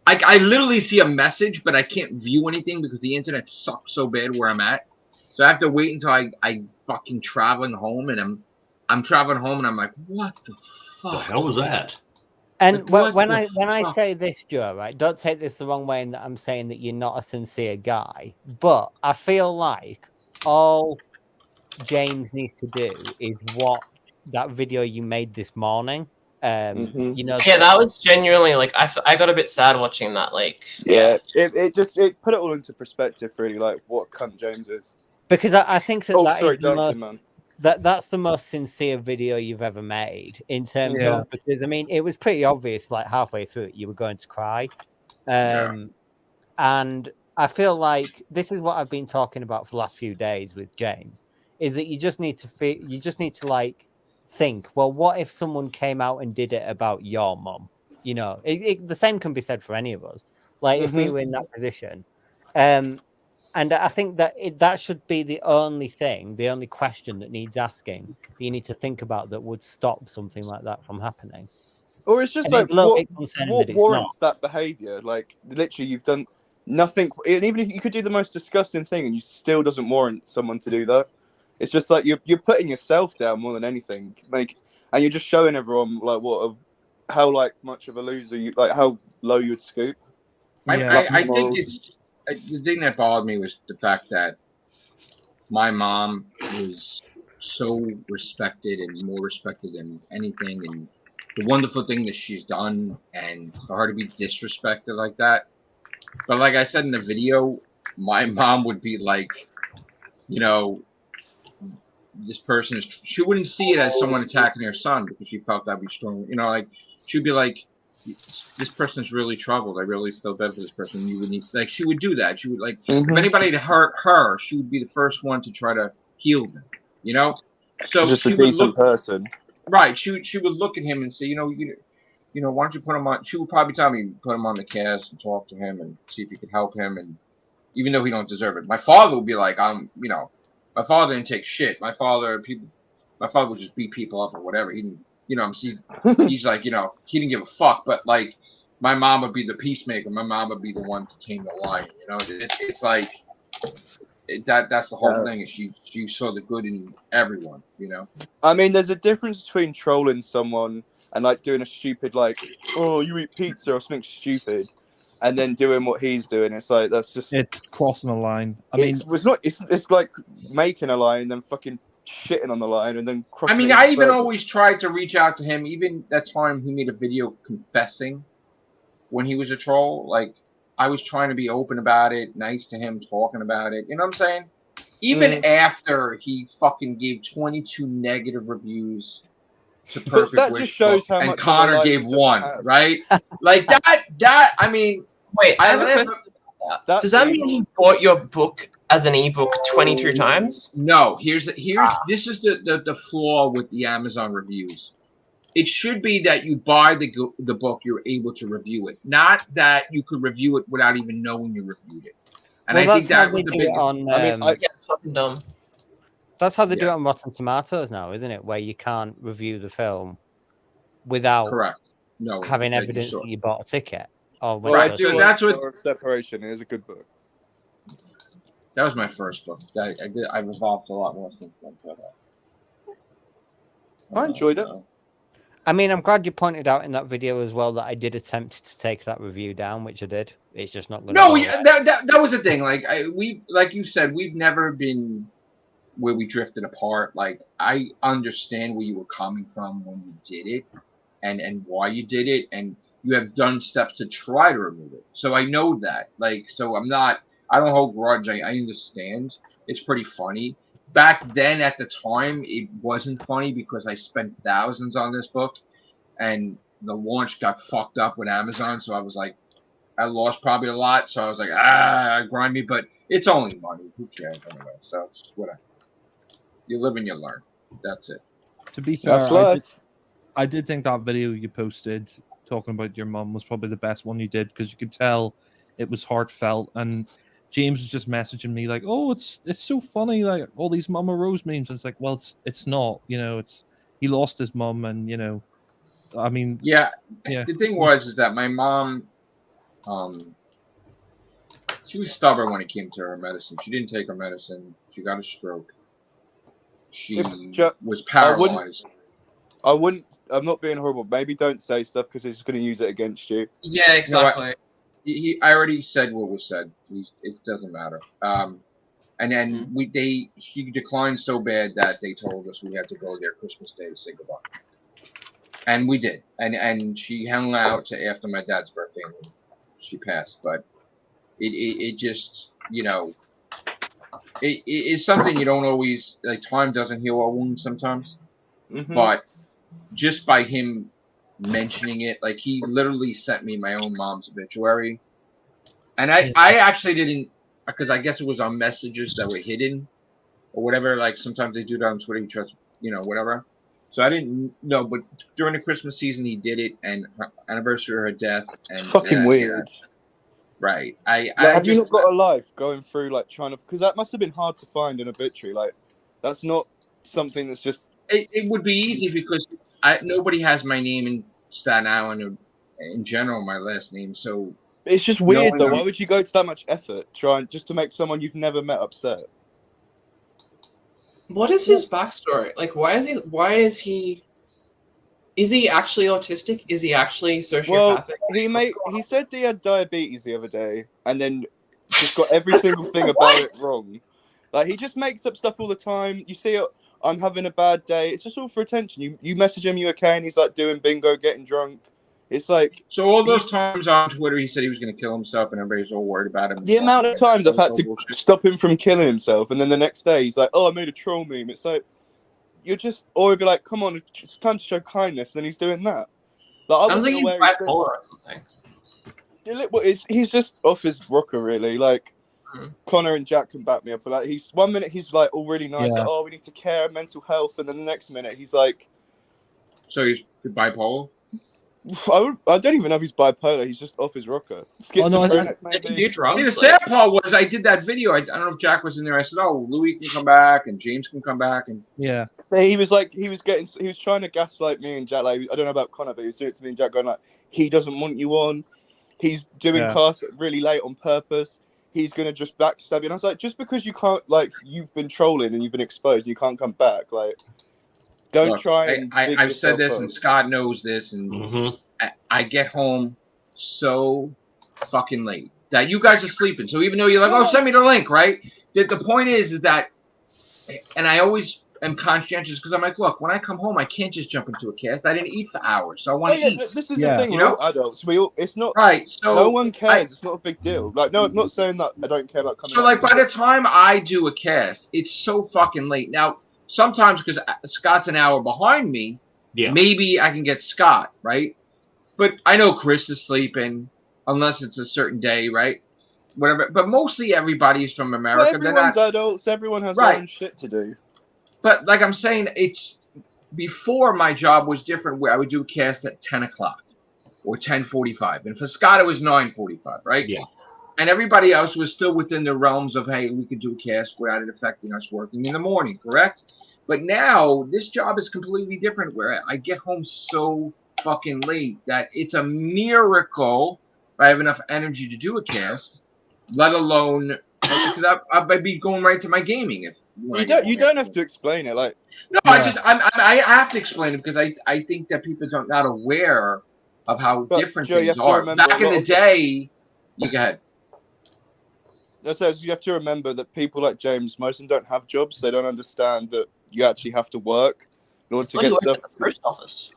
I literally see a message, but I can't view anything because the internet sucks so bad where I'm at. So I have to wait until I fucking traveling home, and I'm traveling home, and I'm like, what the fuck? The hell was that? And when I say this, Joe, right, don't take this the wrong way in that I'm saying that you're not a sincere guy, but I feel like all James needs to do is watch that video you made this morning. You know, yeah, that was genuinely like I got a bit sad watching that. Like, it put it all into perspective, really, like what cunt James is. Because I think that that's the most sincere video you've ever made in terms of, because I mean it was pretty obvious like halfway through it you were going to cry, and I feel like this is what I've been talking about for the last few days with James, is that you just need to like think, well, what if someone came out and did it about your mum? You know, the same can be said for any of us. Like if we were in that position, and I think that that should be the only question that needs asking, that you need to think about, that would stop something like that from happening. Or it's just like, what warrants that behavior? Like, literally, you've done nothing. And even if you could do the most disgusting thing and you still doesn't warrant someone to do that. It's just like you're putting yourself down more than anything. Like, and you're just showing everyone like how like much of a loser you, like how low you would scoop. I think the thing that bothered me was the fact that my mom was so respected and more respected than anything, and the wonderful thing that she's done, and for her to be disrespected like that. But like I said in the video, my mom would be like, you know, this person is, she wouldn't see it as someone attacking her son because she felt that'd be strong. You know, like she'd be like, this person's really troubled. I really feel bad for this person. You would need, like, she would do that. She would, like, if anybody had hurt her, she would be the first one to try to heal them. You know, so just she a decent person, right? She would look at him and say, you know, why don't you put him on? She would probably tell me put him on the cast and talk to him and see if you could help him. And even though he don't deserve it, my father would be like, you know, my father didn't take shit. My father would just beat people up or whatever. He didn't. You know, he's like, you know, he didn't give a fuck. But like, my mom would be the peacemaker. My mom would be the one to tame the lion. You know, it's like that's the whole thing. Is she saw the good in everyone. You know. I mean, there's a difference between trolling someone and like doing a stupid, like, oh, you eat pizza or something stupid, and then doing what he's doing. It's like that's just crossing a line. It's like making a line and then fucking shitting on the line and then crossing. I mean, I even always tried to reach out to him. Even that time he made a video confessing when he was a troll. Like, I was trying to be open about it, nice to him, talking about it. You know what I'm saying? Even after he fucking gave 22 negative reviews to Perfect that Wish just shows how and much Connor gave 1, right? Like that. I mean, wait, I have a question. Does that mean he bought your book as an ebook 22 times? No. This is the flaw with the Amazon reviews. It should be that you buy the book, you're able to review it, not that you could review it without even knowing you reviewed it. And I think that was the big. It's fucking dumb. That's how they do it on Rotten Tomatoes now, isn't it? Where you can't review the film without having evidence that you bought a ticket. That's what separation is a good book. That was my first book. I've evolved a lot more since then. I enjoyed it. I mean, I'm glad you pointed out in that video as well that I did attempt to take that review down, which I did. It's just not going to. No, that was the thing. Like like you said, we've never been where we drifted apart. Like I understand where you were coming from when you did it, and why you did it, and you have done steps to try to remove it. So I know that. Like, so I don't hold grudge. I understand. It's pretty funny. Back then, at the time, it wasn't funny because I spent thousands on this book, and the launch got fucked up with Amazon. So I was like, I lost probably a lot. So I was like, grind me. But it's only money. Who cares anyway? So it's whatever. You live and you learn. That's it. To be fair, That's life. I did think that video you posted talking about your mum was probably the best one you did because you could tell it was heartfelt. And James was just messaging me like, "Oh, it's so funny, like all these Mama Rose memes." And it's like, well, it's not. You know, he lost his mum, and you know, I mean, yeah. The thing is that my mom, she was stubborn when it came to her medicine. She didn't take her medicine. She got a stroke. She was paralyzed. I'm not being horrible. Maybe don't say stuff because he's going to use it against you. Yeah, exactly. I already said what was said. It doesn't matter. And then she declined so bad that they told us we had to go there Christmas Day to say goodbye. And we did. And she hung out to after my dad's birthday and she passed. But it just, you know, it's something you don't always, like, time doesn't heal our wounds sometimes. Mm-hmm. But just by him mentioning it, like, he literally sent me my own mom's obituary. And I actually didn't, because I guess it was on messages that were hidden or whatever. Like, sometimes they do that on Twitter, you know, whatever. So I didn't know, but during the Christmas season, he did it, and her anniversary of her death. And it's fucking weird. Yeah. Right. Have you not got a life going through, like, trying to... Because that must have been hard to find an obituary. Like, that's not something that's just... It would be easy because nobody has my name in Staten Island or in general, my last name. So it's just weird, though. Why would you go to that much effort trying just to make someone you've never met upset? What is his backstory? Like, is he actually autistic? Is he actually sociopathic? Well, he said he had diabetes the other day, and then just got every single thing about it wrong. Like, he just makes up stuff all the time. You see, I'm having a bad day. It's just all for attention. You message him, you okay, and he's like doing bingo, getting drunk. It's like... So all those times on Twitter he said he was going to kill himself and everybody's all worried about him. The amount of times I've had to stop him from killing himself, and then the next day he's like, "Oh, I made a troll meme." It's like, you're just... Or he'd be like, "Come on, it's time to show kindness," and then he's doing that. Like, sounds like he's bipolar or something. He's just off his rocker, really. Like, Connor and Jack can back me up. But like, one minute he's like all really nice, like, "Oh, we need to care mental health," and then the next minute he's like... So he's bipolar? I don't even know if he's bipolar. He's just off his rocker. Schizophrenic, maybe. See, the sad part was I did that video. I don't know if Jack was in there. I said, "Oh, Louie can come back and James can come back," and he was trying to gaslight me and Jack. Like, I don't know about Connor, but he was doing it to me and Jack, going like, "He doesn't want you on. He's doing casts really late on purpose. He's gonna just backstab you." And I was like, just because you can't, like, you've been trolling and you've been exposed, you can't come back. Like, don't try. I've said this, and Scott knows this, and I get home so fucking late that you guys are sleeping. So even though you're like, "Oh, send me the link," right? The point is that, and I always am conscientious because I'm like, look, when I come home, I can't just jump into a cast. I didn't eat for hours, so I want to eat. This is the thing, you know, adults. It's not right. So no one cares. It's not a big deal. Like, no, I'm not saying that I don't care about coming. So like, by the time I do a cast, it's so fucking late. Now, sometimes because Scott's an hour behind me, maybe I can get Scott, right? But I know Chris is sleeping unless it's a certain day, right? Whatever. But mostly everybody's from America. Well, everyone's adults. Everyone has their own shit to do. But like I'm saying, it's before my job was different, where I would do a cast at 10 o'clock or 10:45, and for Scott it was 9:45, right? Yeah. And everybody else was still within the realms of, hey, we could do a cast without it affecting us working in the morning, correct? But now this job is completely different, where I get home so fucking late that it's a miracle I have enough energy to do a cast, let alone because I'd be going right to my gaming. If You don't have to explain it. Like, no, Yeah. I have to explain it because I think that people are not aware of how But, different Joe, you things have to are. remember Back a in lot the of day, you go ahead. you have to remember that people like James, most of them don't have jobs. They don't understand that you actually have to work in order to Well, he get works stuff. at the post office.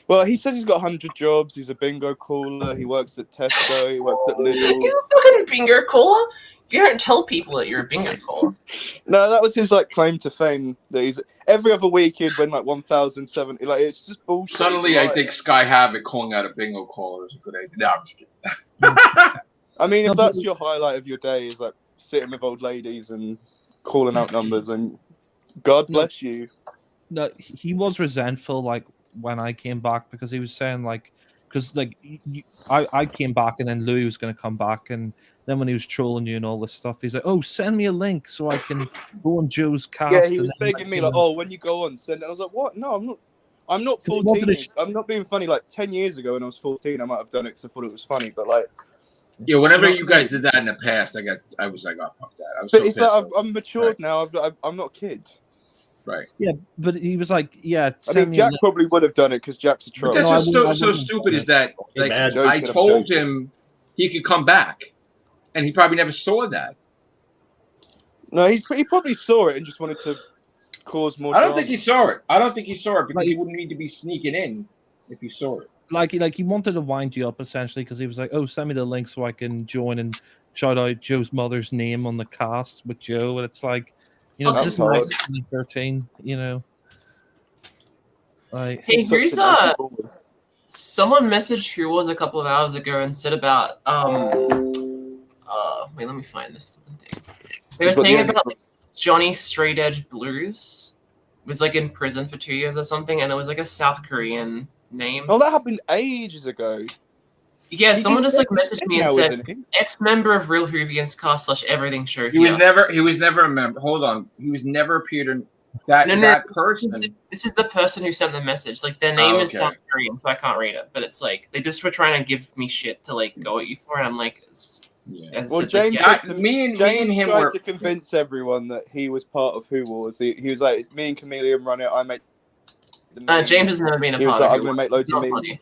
Well, he says he's got 100 jobs. He's a bingo caller. He works at Tesco. He works at Lidl. He's a fucking bingo caller. You don't tell people that you're a bingo caller. No, that was his like claim to fame. That he's every other week he'd win like 1,070. Like, it's just bullshit. Suddenly, I think Sky Havoc calling out a bingo caller is a good idea. No, I'm just kidding. I mean, if that's your highlight of your day, is like sitting with old ladies and calling out numbers, and God bless you. No, he was resentful, like when I came back, because he was saying like, because like I came back and then Louie was going to come back, and then when he was trolling you and all this stuff, he's like, "Oh, send me a link so I can go on Joe's cast." Yeah, he and was then, begging me like, "Oh, when you go on, send it." I was like, "What? No, I'm not. I'm not 'Cause he wanted 14. to I'm not being funny. Like 10 years ago when I was 14, I might have done it because I thought it was funny. But like, Yeah, whenever You know you what I guys did that in the past, I was like, oh fuck that. I was but so it's like pissed. I'm matured Right. now. I'm not a kid. Right. yeah, but he was like, "Yeah, I send mean, me a Jack link." probably would have done it because Jack's a But troll. that's No, I what's wouldn't- so I wouldn't. stupid is that like bad. I Joking, I'm told joking. him he could come back, and he probably never saw that. No, he probably saw it and just wanted to cause more. I don't drama. think he saw it. I don't think he saw it because Like- he wouldn't need to be sneaking in if he saw it. Like he wanted to wind you up essentially, because he was like, "Oh, send me the link so I can join and shout out Joe's mother's name on the cast with Joe." And it's like, you know, That's this is hard. 2013, you know. Like, Hey, He's such here's an anti-baller. someone messaged who was a couple of hours ago and said about wait, let me find this one thing. They were He's got the saying only- about like, Johnny Straight Edge Blues was like in prison for 2 years or something, and it was like a South Korean name. Oh, that happened ages ago. Yeah, someone He's just like dead messaged me and now, said isn't he? ex-member of Real Whovians cast / everything show He here. was never a member. Hold on, he was never appeared in that No, that This person. is the person who sent the message. Like their name is okay. South Korean, so I can't read it. But it's like they just were trying to give me shit to like go at you for, and I'm like, Yeah. Well, like, James, yeah. said to Me and James him tried were. to convince everyone that he was part of Who Wars. He was like, "It's me and Chameleon run it. I make." The memes." James has never been a He was part like, of "I'm it. gonna make loads It's of not memes." funny.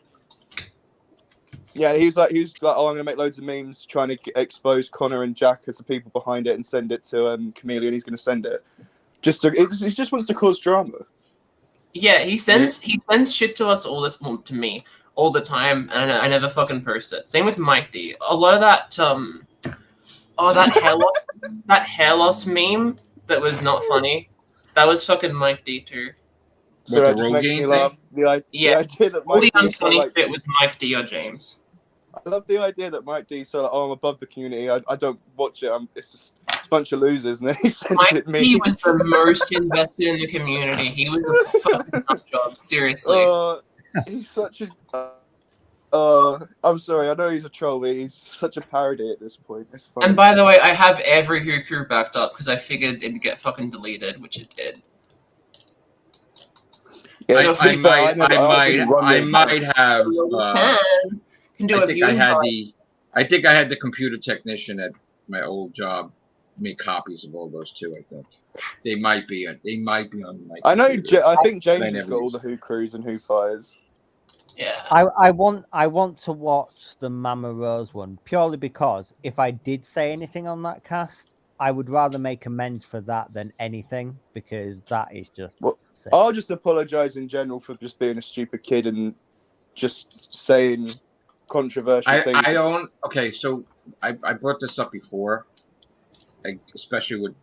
Yeah, he was like, "Oh, I'm gonna make loads of memes, trying to expose Connor and Jack as the people behind it, and send it to Chameleon. He's gonna send it. He just wants to cause drama." Yeah, he sends shit to us to me all the time, and I never fucking post it. Same with Mike D. A lot of that that hair loss meme that was not funny. That was fucking Mike D too. So What, that the just makes Rogaine me laugh. The idea that All Mike the D is so, unfunny like, shit was Mike D or James. I love the idea that Mike D so like, I'm above the community. I don't watch it. It's a bunch of losers, and then he sends Mike it me. D was the most invested in the community. He was a fucking nut job. Seriously. He's such a. I'm sorry. I know he's a troll, but he's such a parody at this point. It's funny. And by the way, I have every Who crew backed up because I figured it'd get fucking deleted, which it did. Yeah, I might have. Can do I a think viewing party. I think I had the computer technician at my old job make copies of all those too. I think they might be on my. I know. computer. I think James I has never got all used the Who crews and Who fires. Yeah. I want to watch the Mama Rose one purely because if I did say anything on that cast, I would rather make amends for that than anything, because that is just Well, sick. I'll just apologise in general for just being a stupid kid and just saying controversial things. I don't. Okay, so I brought this up before, like especially with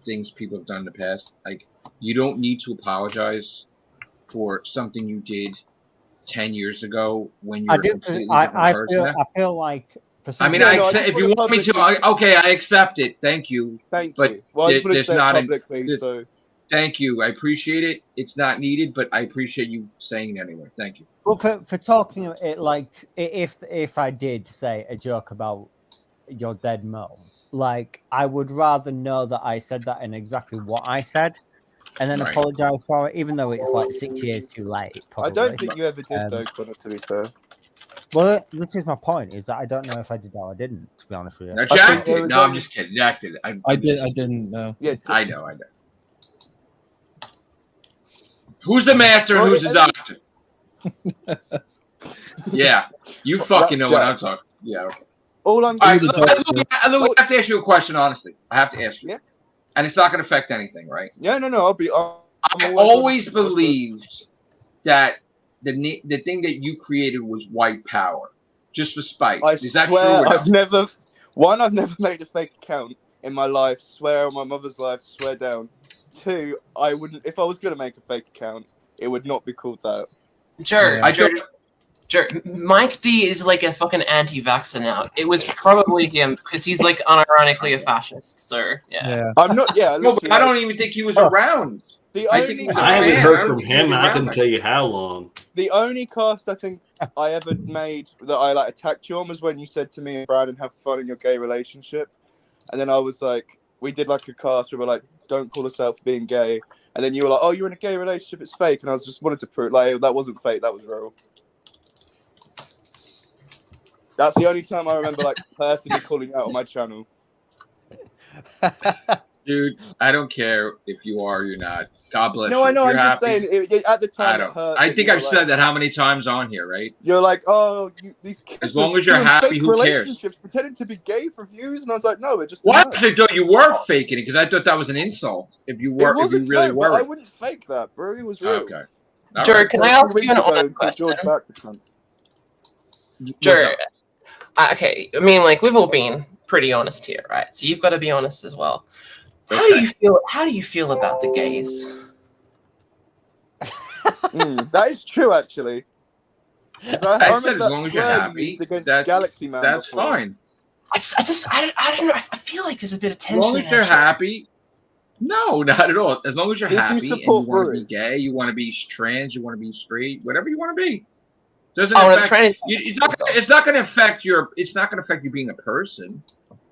things people have done in the past. Like you don't need to apologize for something you did 10 years ago when you're I a do. completely I different person. feel like for some I mean, No, I no, I accept, just if you wanna want me to, publicly- okay, I accept it. Thank you. Thank but you. Well, I just wanted to there's say it not a- publicly, there's- so Thank you. I appreciate it. It's not needed, but I appreciate you saying it anyway. Thank you. well for talking it, like if I did say a joke about your dead mom, like I would rather know that I said that in exactly what I said, and then Right. apologize for it, even though it's like 6 years too late. I Probably. don't think you ever did, Um, though, Connor. To be fair, Well, this is my point, is that I don't know if I did or I didn't, to be honest with you. Now, I Jack think there did. was No, I'm only- just kidding. Jack did. I didn't know. Yeah, I know. Who's the master and Well, who's the at doctor? Yeah, you fucking know That's what Jack. I'm talking. Yeah. Okay. all I'm All right, the Louie, doctor. Louie, I have to ask you a question. Honestly, I have to ask you. Yeah. And it's not going to affect anything, right? Yeah, no, I always believed that the thing that you created was white power, just for spite. I Is that swear, true? Or no? I've never made a fake account in my life. Swear on my mother's life. Swear down. 2, I wouldn't. If I was gonna make a fake account, it would not be called that. Jer, I Jer, don't. Jer, Mike D is like a fucking anti-vaxxer now. It was probably him because he's like unironically a fascist. So yeah. I'm not. Yeah, No, but literally, I don't even think he was around. The I only, think he was a I haven't fan. I heard don't from think he was him. I around can like tell you how long. the only cast I think I ever made that I like attacked you on was when you said to me and Brandon, "Have fun in your gay relationship," and then I was like, we did like a cast where we're like, "Don't call us out for being gay," and then you were like, "Oh, you're in a gay relationship, it's fake," and I was just wanted to prove like that wasn't fake, that was real. That's the only time I remember like personally calling out on my channel. Dude, I don't care if you are or you're not. God bless you. No, I know. If I'm you're just happy, saying. At the I time, it don't. hurt. I that think you were I've like, said that how many times on here, right? You're like, oh, these kids As long are as you're doing happy, fake who cares? relationships, pretending to be gay for views, and I was like, no, it just. What? No. I thought you were faking it because I thought that was an insult. If you were, It wasn't. if you really no, were. but I wouldn't fake that, bro. It was real. Okay. All Jer, right. can I A few ask you weeks an ago honest until question? George back was come. Jer, okay. I mean, like we've all been pretty honest here, right? So you've got to be honest as well. How do you feel? How do you feel about the gays? That is true, actually. 'Cause I I remember said as that long as you're slur you happy, used against that's- Galaxy Man. That's before. fine. I don't know. I feel like there's a bit of As tension. long as there, you're Jer. happy. No, not at all. As long as you're Did you happy and you support want to be Rui? gay, you want to be trans, you want to be straight, whatever you want to be. Doesn't Oh, the affect. trans. It's not going to affect your. It's not going to affect you being a person.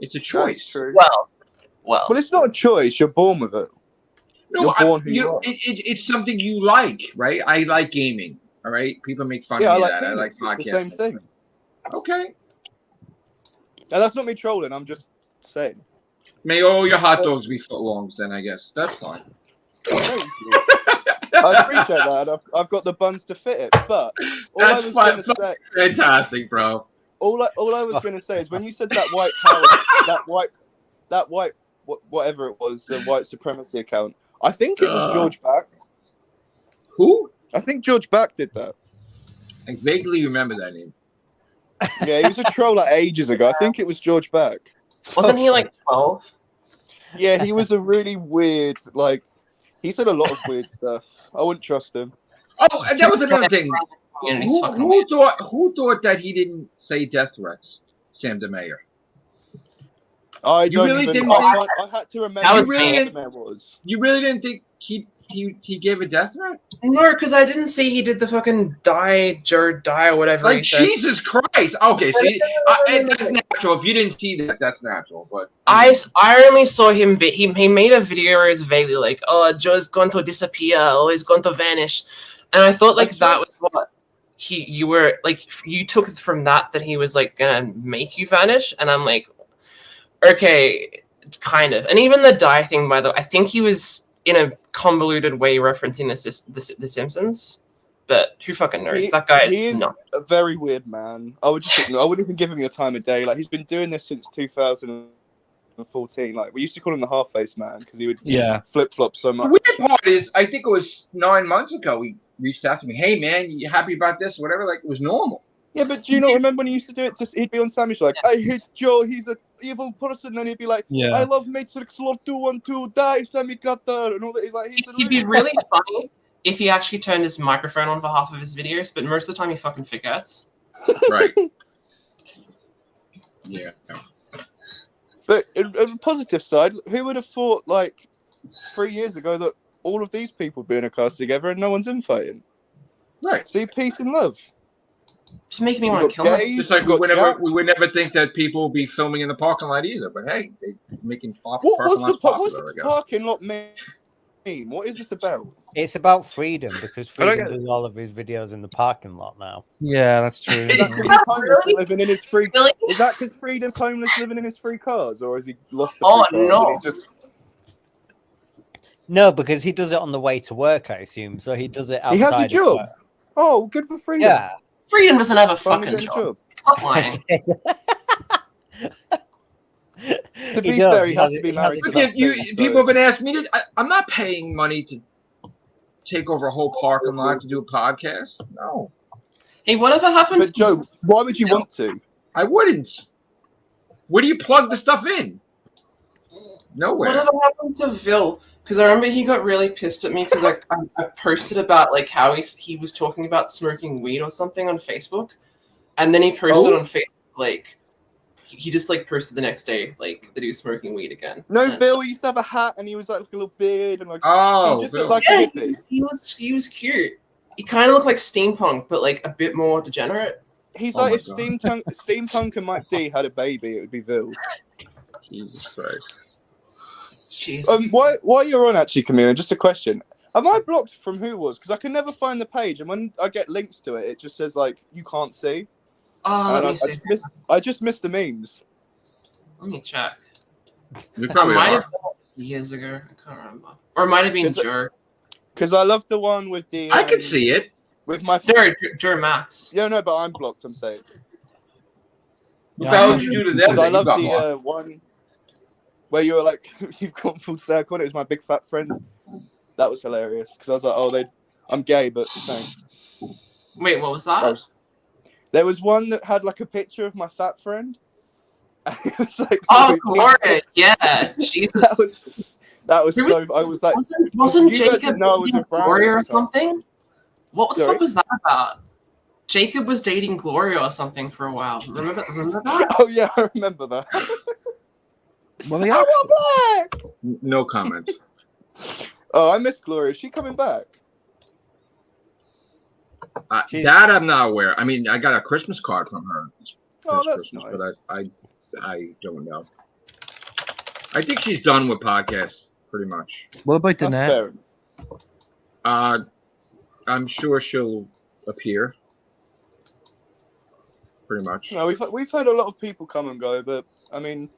It's a That's choice. true. Well, Well, it's not a choice. You're born with it. No, You're born who you are. it's something you like, right? I like gaming. All right, people make fun Yeah, of I me like that. I like penis. It's the podcasts. same thing. Okay. Now, that's not me trolling. I'm just saying. May all your hot dogs be footlongs, then I guess that's fine. Thank you. I appreciate that. And I've got the buns to fit it. But all I That's was fine. going to say, Fantastic, bro. all I was going to say is when you said that white power, that white whatever it was, the white supremacy account. I think it was George Back. Who? I think George Back did that. I vaguely remember that name. Yeah, he was a troll like ages ago. I think it was George Back. wasn't he like 12? Yeah, he was a really weird, like, he said a lot of weird stuff. I wouldn't trust him. Oh, and that was another thing. Community's fucking Who weird. thought that he didn't say death threats? Sam DeMayer. I You don't really even. didn't I had to remember That was who me. there was. You really didn't think he gave a death threat? No, because I didn't see he did the fucking die or whatever he Like said. Jesus Christ! Okay, see, that's natural. If you didn't see that, that's natural. But I only saw him. He made a video where he's vaguely like, "Oh, Joe's going to disappear. Oh, he's going to vanish," and I thought like That's that right. was what you were like. You took it from that he was like gonna make you vanish, and I'm like, okay, it's kind of. And even the die thing, by the way, I think he was in a convoluted way referencing the Simpsons. But who fucking knows? That guy He is is not. a very weird man. I wouldn't even give him the time of day. Like he's been doing this since 2014. Like we used to call him the half-faced man because he would flip-flop so the much. weird part is, I think it was 9 months ago. He reached out to me. Hey man, you happy about this? Whatever. Like it was normal. Yeah, but do you not remember when he used to do it? He'd be on Sammy's like, I hate Joe, he's an evil person, and he'd be like, Yeah. I love Matrix Lord 212, die, Sammy Cutter, and all that. He's like, He'd be really funny if he actually turned his microphone on for half of his videos, but most of the time he fucking forgets. Right. Yeah. But on the positive side, who would have thought like 3 years ago that all of these people would be in a cast together and no one's infighting? Right. See, peace and love. Just making me You've want to got kill him. gays, Just like you've got Jack. we would never think that people would be filming in the parking lot either. But hey, they're making What parking was lots the what's popular the again. parking lot mean? meme? What is this about? It's about Freedom because I don't Freedom get it. does all of his videos in the parking lot now. Yeah, that's true. Is that because he's homeless and Really? living in his free? Really? Is that because Freedom's homeless living in his free cars, or has he lost the Oh, free cars? no. And he's just No, because he does it on the way to work, I assume. So he does it outside. he has a of job. work. Oh, good for Freedom. Yeah. Freedom doesn't have a Finally fucking getting a job. Stop lying. To be He does. fair, he He has has to it- be he has married it to Look that at you. thing, so- People have been asking me to. I'm not paying money to take over a whole parking lot to do a podcast. No, Hey, whatever happened But Joe, why would you want to? I wouldn't. Where do you plug the stuff in? Nowhere. Whatever happened to Vil? Because I remember he got really pissed at me because I posted about like how he was talking about smoking weed or something on Facebook, and then he posted on Facebook like he just like posted the next day like that he was smoking weed again. No, And Bill used to have a hat and he was like a little beard and like Oh, he just Bill. looked like yeah, a hippie. he was cute. He kind of looked like steampunk, but like a bit more degenerate. He's Oh like my if God. Steampunk and Mike D had a baby, it would be Bill. Jesus Christ. Jesus. While you're on, actually, Chameleon, just a question. Am I blocked from Who Was? Because I can never find the page, and when I get links to it, it just says like you can't see. Let And me see. I just missed the memes. Let me check. You It probably might are. have been years ago. I can't remember. Or it might have been Is it- Joe. Because I love the one with the. I can see it. With my. Joe Max. Yeah, no, but I'm blocked. I'm saying. Yeah, How I'm- would you do to them? Because I that you love got the blocked? one where you were like, you've gone full circle. And it was my big fat friends. That was hilarious because I was like, oh, I'm gay, but thanks. Wait, what was that? There was one that had like a picture of my fat friend. And it was like, Oh, Gloria. Yeah. Jesus. that was Who was- so. I was like, Wasn't you guys Jacob didn't know I was dating with Brown Gloria at or the time. something? What the Sorry? fuck was that about? Jacob was dating Gloria or something for a while. Remember that? Oh yeah, I remember that. Well, they I are- want back. No comment. Oh, I miss Gloria. Is she coming back? That I'm not aware. I mean, I got a Christmas card from her. Oh, this that's Christmas, nice. But I don't know. I think she's done with podcasts pretty much. What about That's Danette? fair. I'm sure she'll appear. Pretty much. No, we've had a lot of people come and go, but I mean,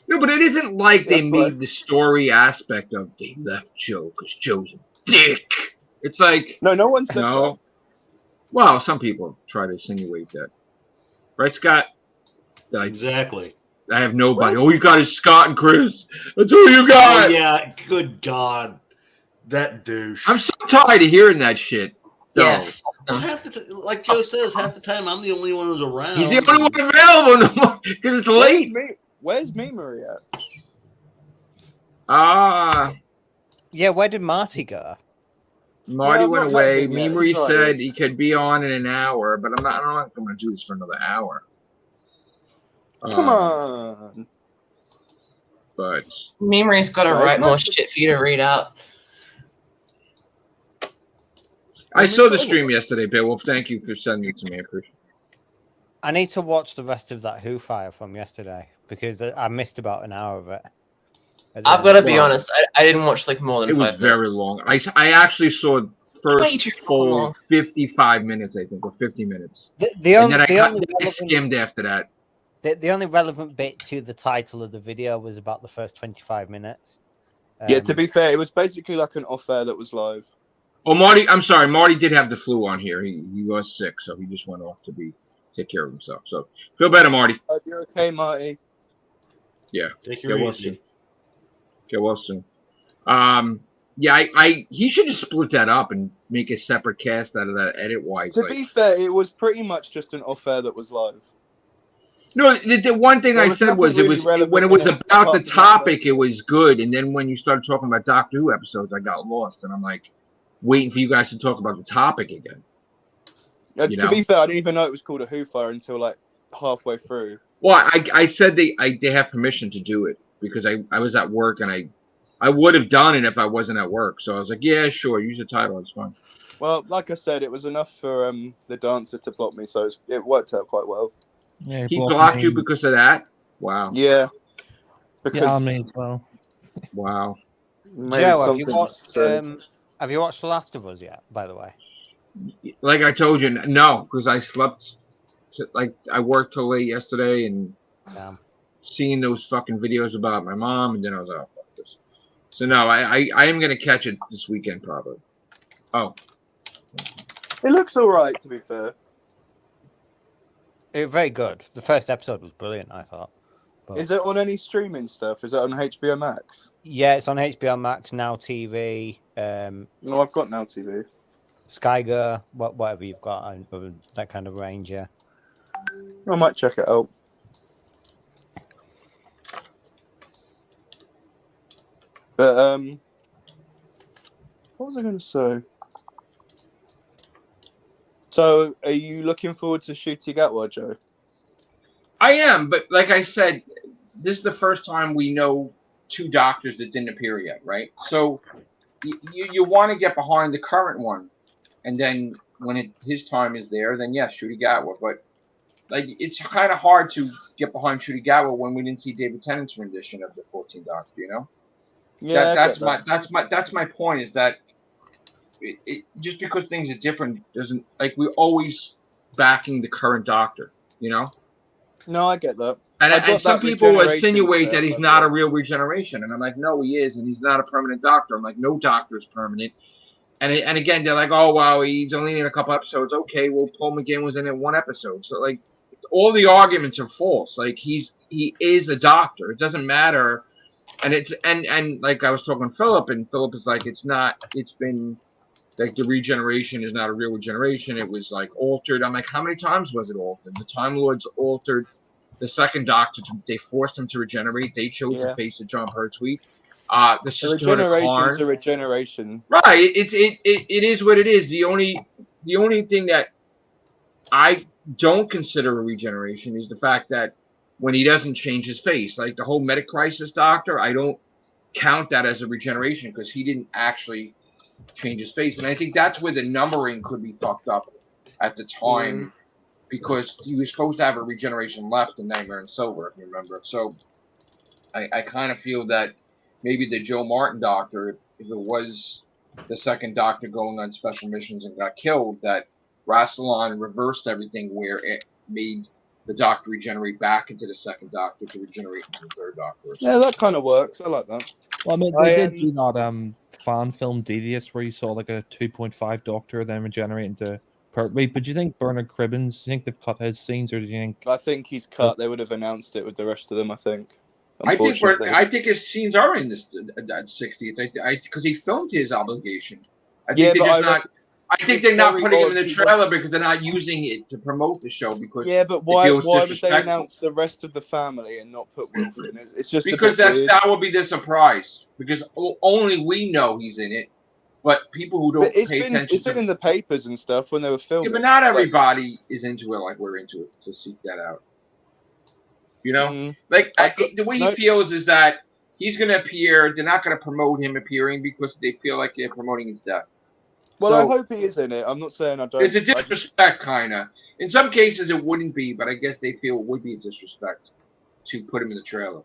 No, but it isn't like they That's made like- the story aspect of they left Joe because Joe's a dick. It's like, no one said no. Well, some people try to insinuate that. Right, Scott? Exactly. I have nobody. What? All you got is Scott and Chris. That's all you Oh, got. yeah, good God. That douche. I'm so tired of hearing that shit. So, Yeah. Well, like Joe says, half the time I'm the only one who's around. he's the only one available because it's that. late. Where's me, Maria? Yeah, where did Marty go? Marty I've went not met away. him yet. Memory He's said alright. he could be on in an hour, but I'm not going to do this for another hour. Come on. But Memory's got to Guys, write more most of- shit for you to read out. I saw the stream yesterday, Bill. Well, thank you for sending it to me. I appreciate it. I need to watch the rest of that Who file from yesterday because I missed about an hour of it. I've got to be Well, honest. I didn't watch like more than It was 5 minutes. very long. I actually saw the Way first too full long. 55 minutes, I think, or 50 minutes. The And then I only skimmed after that. the only relevant bit to the title of the video was about the first 25 minutes. Yeah, to be fair, it was basically like an off-air that was live. Oh, Marty, I'm sorry. Marty did have the flu on here. He was sick, so he just went off to take care of himself. So feel better, Marty. You're okay, Marty. Yeah. Take Get your well easy. soon. Get well soon. Yeah, he should just split that up and make a separate cast out of that edit-wise. To be fair, it was pretty much just an off-air that was live. No, the one thing There I was said was nothing it really was relevant when it in was it, about apart the from that topic, it was good, and then when you started talking about Doctor Who episodes, I got lost, and I'm like waiting for you guys to talk about the topic again. You To know? be fair, I didn't even know it was called a Who Fire until like halfway through. Well, I said they have permission to do it because I was at work and I would have done it if I wasn't at work. So I was like, yeah, sure, use the title, it's fine. Well, like I said, it was enough for the dancer to block me, so it worked out quite well. Yeah, He blocked you because of that? Wow. Yeah, because Yeah, me as well. Wow. Maybe Joe, have you watched The Last of Us yet? By the way, Like I told you, no, because I slept. Like I worked till late yesterday, and seeing those fucking videos about my mom, and then I was like, oh, fuck this. So no, I am gonna catch it this weekend probably. Oh, it looks all right, to be fair. it was very good. The first episode was brilliant, I thought. But... Is it on any streaming stuff? Is it on HBO Max? Yeah, it's on HBO Max, Now TV. No, I've got Now TV. Sky Go, whatever you've got, that kind of range, yeah. I might check it out. But what was I going to say? So, are you looking forward to Shooty Gatwa, Joe? I am, but like I said, this is the first time we know two doctors that didn't appear yet, right? So you want to get behind the current one, and then when his time is there, then yes, Shooty Gatwa. But like it's kind of hard to get behind Shooty Gatwa when we didn't see David Tennant's rendition of the 14th Doctor, you know? Yeah, that's my point. Is that it just because things are different doesn't like we're always backing the current Doctor, you know? No, I get that. And some people insinuate that he's not a real regeneration, and I'm like, no, he is, and he's not a permanent Doctor. I'm like, no Doctor is permanent. And again, they're like, oh wow, he's only in a couple episodes. Okay, well, Paul McGinn was in it one episode, so like, all the arguments are false. Like he is a Doctor. It doesn't matter. And it's and like I was talking to Philip, and Philip is like, it's not. It's been like the regeneration is not a real regeneration. It was like altered. I'm like, how many times was it altered? The Time Lords altered the second Doctor. They forced him to regenerate. They chose to face the John Pertwee. The regeneration is a regeneration. Right. It is what it is. The only thing that I don't consider a regeneration is the fact that when he doesn't change his face, like the whole Medic Crisis Doctor, I don't count that as a regeneration because he didn't actually change his face. And I think that's where the numbering could be fucked up at the time because he was supposed to have a regeneration left in Nightmare and Silver, if you remember. So I kind of feel that maybe the Joe Martin Doctor, if it was the second Doctor going on special missions and got killed, that Rassilon reversed everything where it made the Doctor regenerate back into the second Doctor to regenerate into the third Doctor. Yeah, that kind of works. I like that. Well, I mean, they did do that fan film Devious where you saw like a 2.5 Doctor then regenerate into Pertwee. But do you think Bernard Cribbins, do you think they've cut his scenes, or do you think? I think he's cut. They would have announced it with the rest of them, I think. I think his scenes are in this 60th because he filmed his obligation. I think they're not putting him in the trailer because they're not using it to promote the show. Because but why would they announce the rest of the family and not put Wilf in? It's just because that would be the surprise. Because only we know he's in it, but people who don't pay attention. It's been in the papers and stuff when they were filming. Yeah, but not everybody is into it like we're into it to seek that out. You know, the way he feels is that he's going to appear. They're not going to promote him appearing because they feel like they're promoting his death. Well, I hope he is in it. I'm not saying I don't. It's a disrespect, kind of. In some cases, it wouldn't be, but I guess they feel it would be a disrespect to put him in the trailer.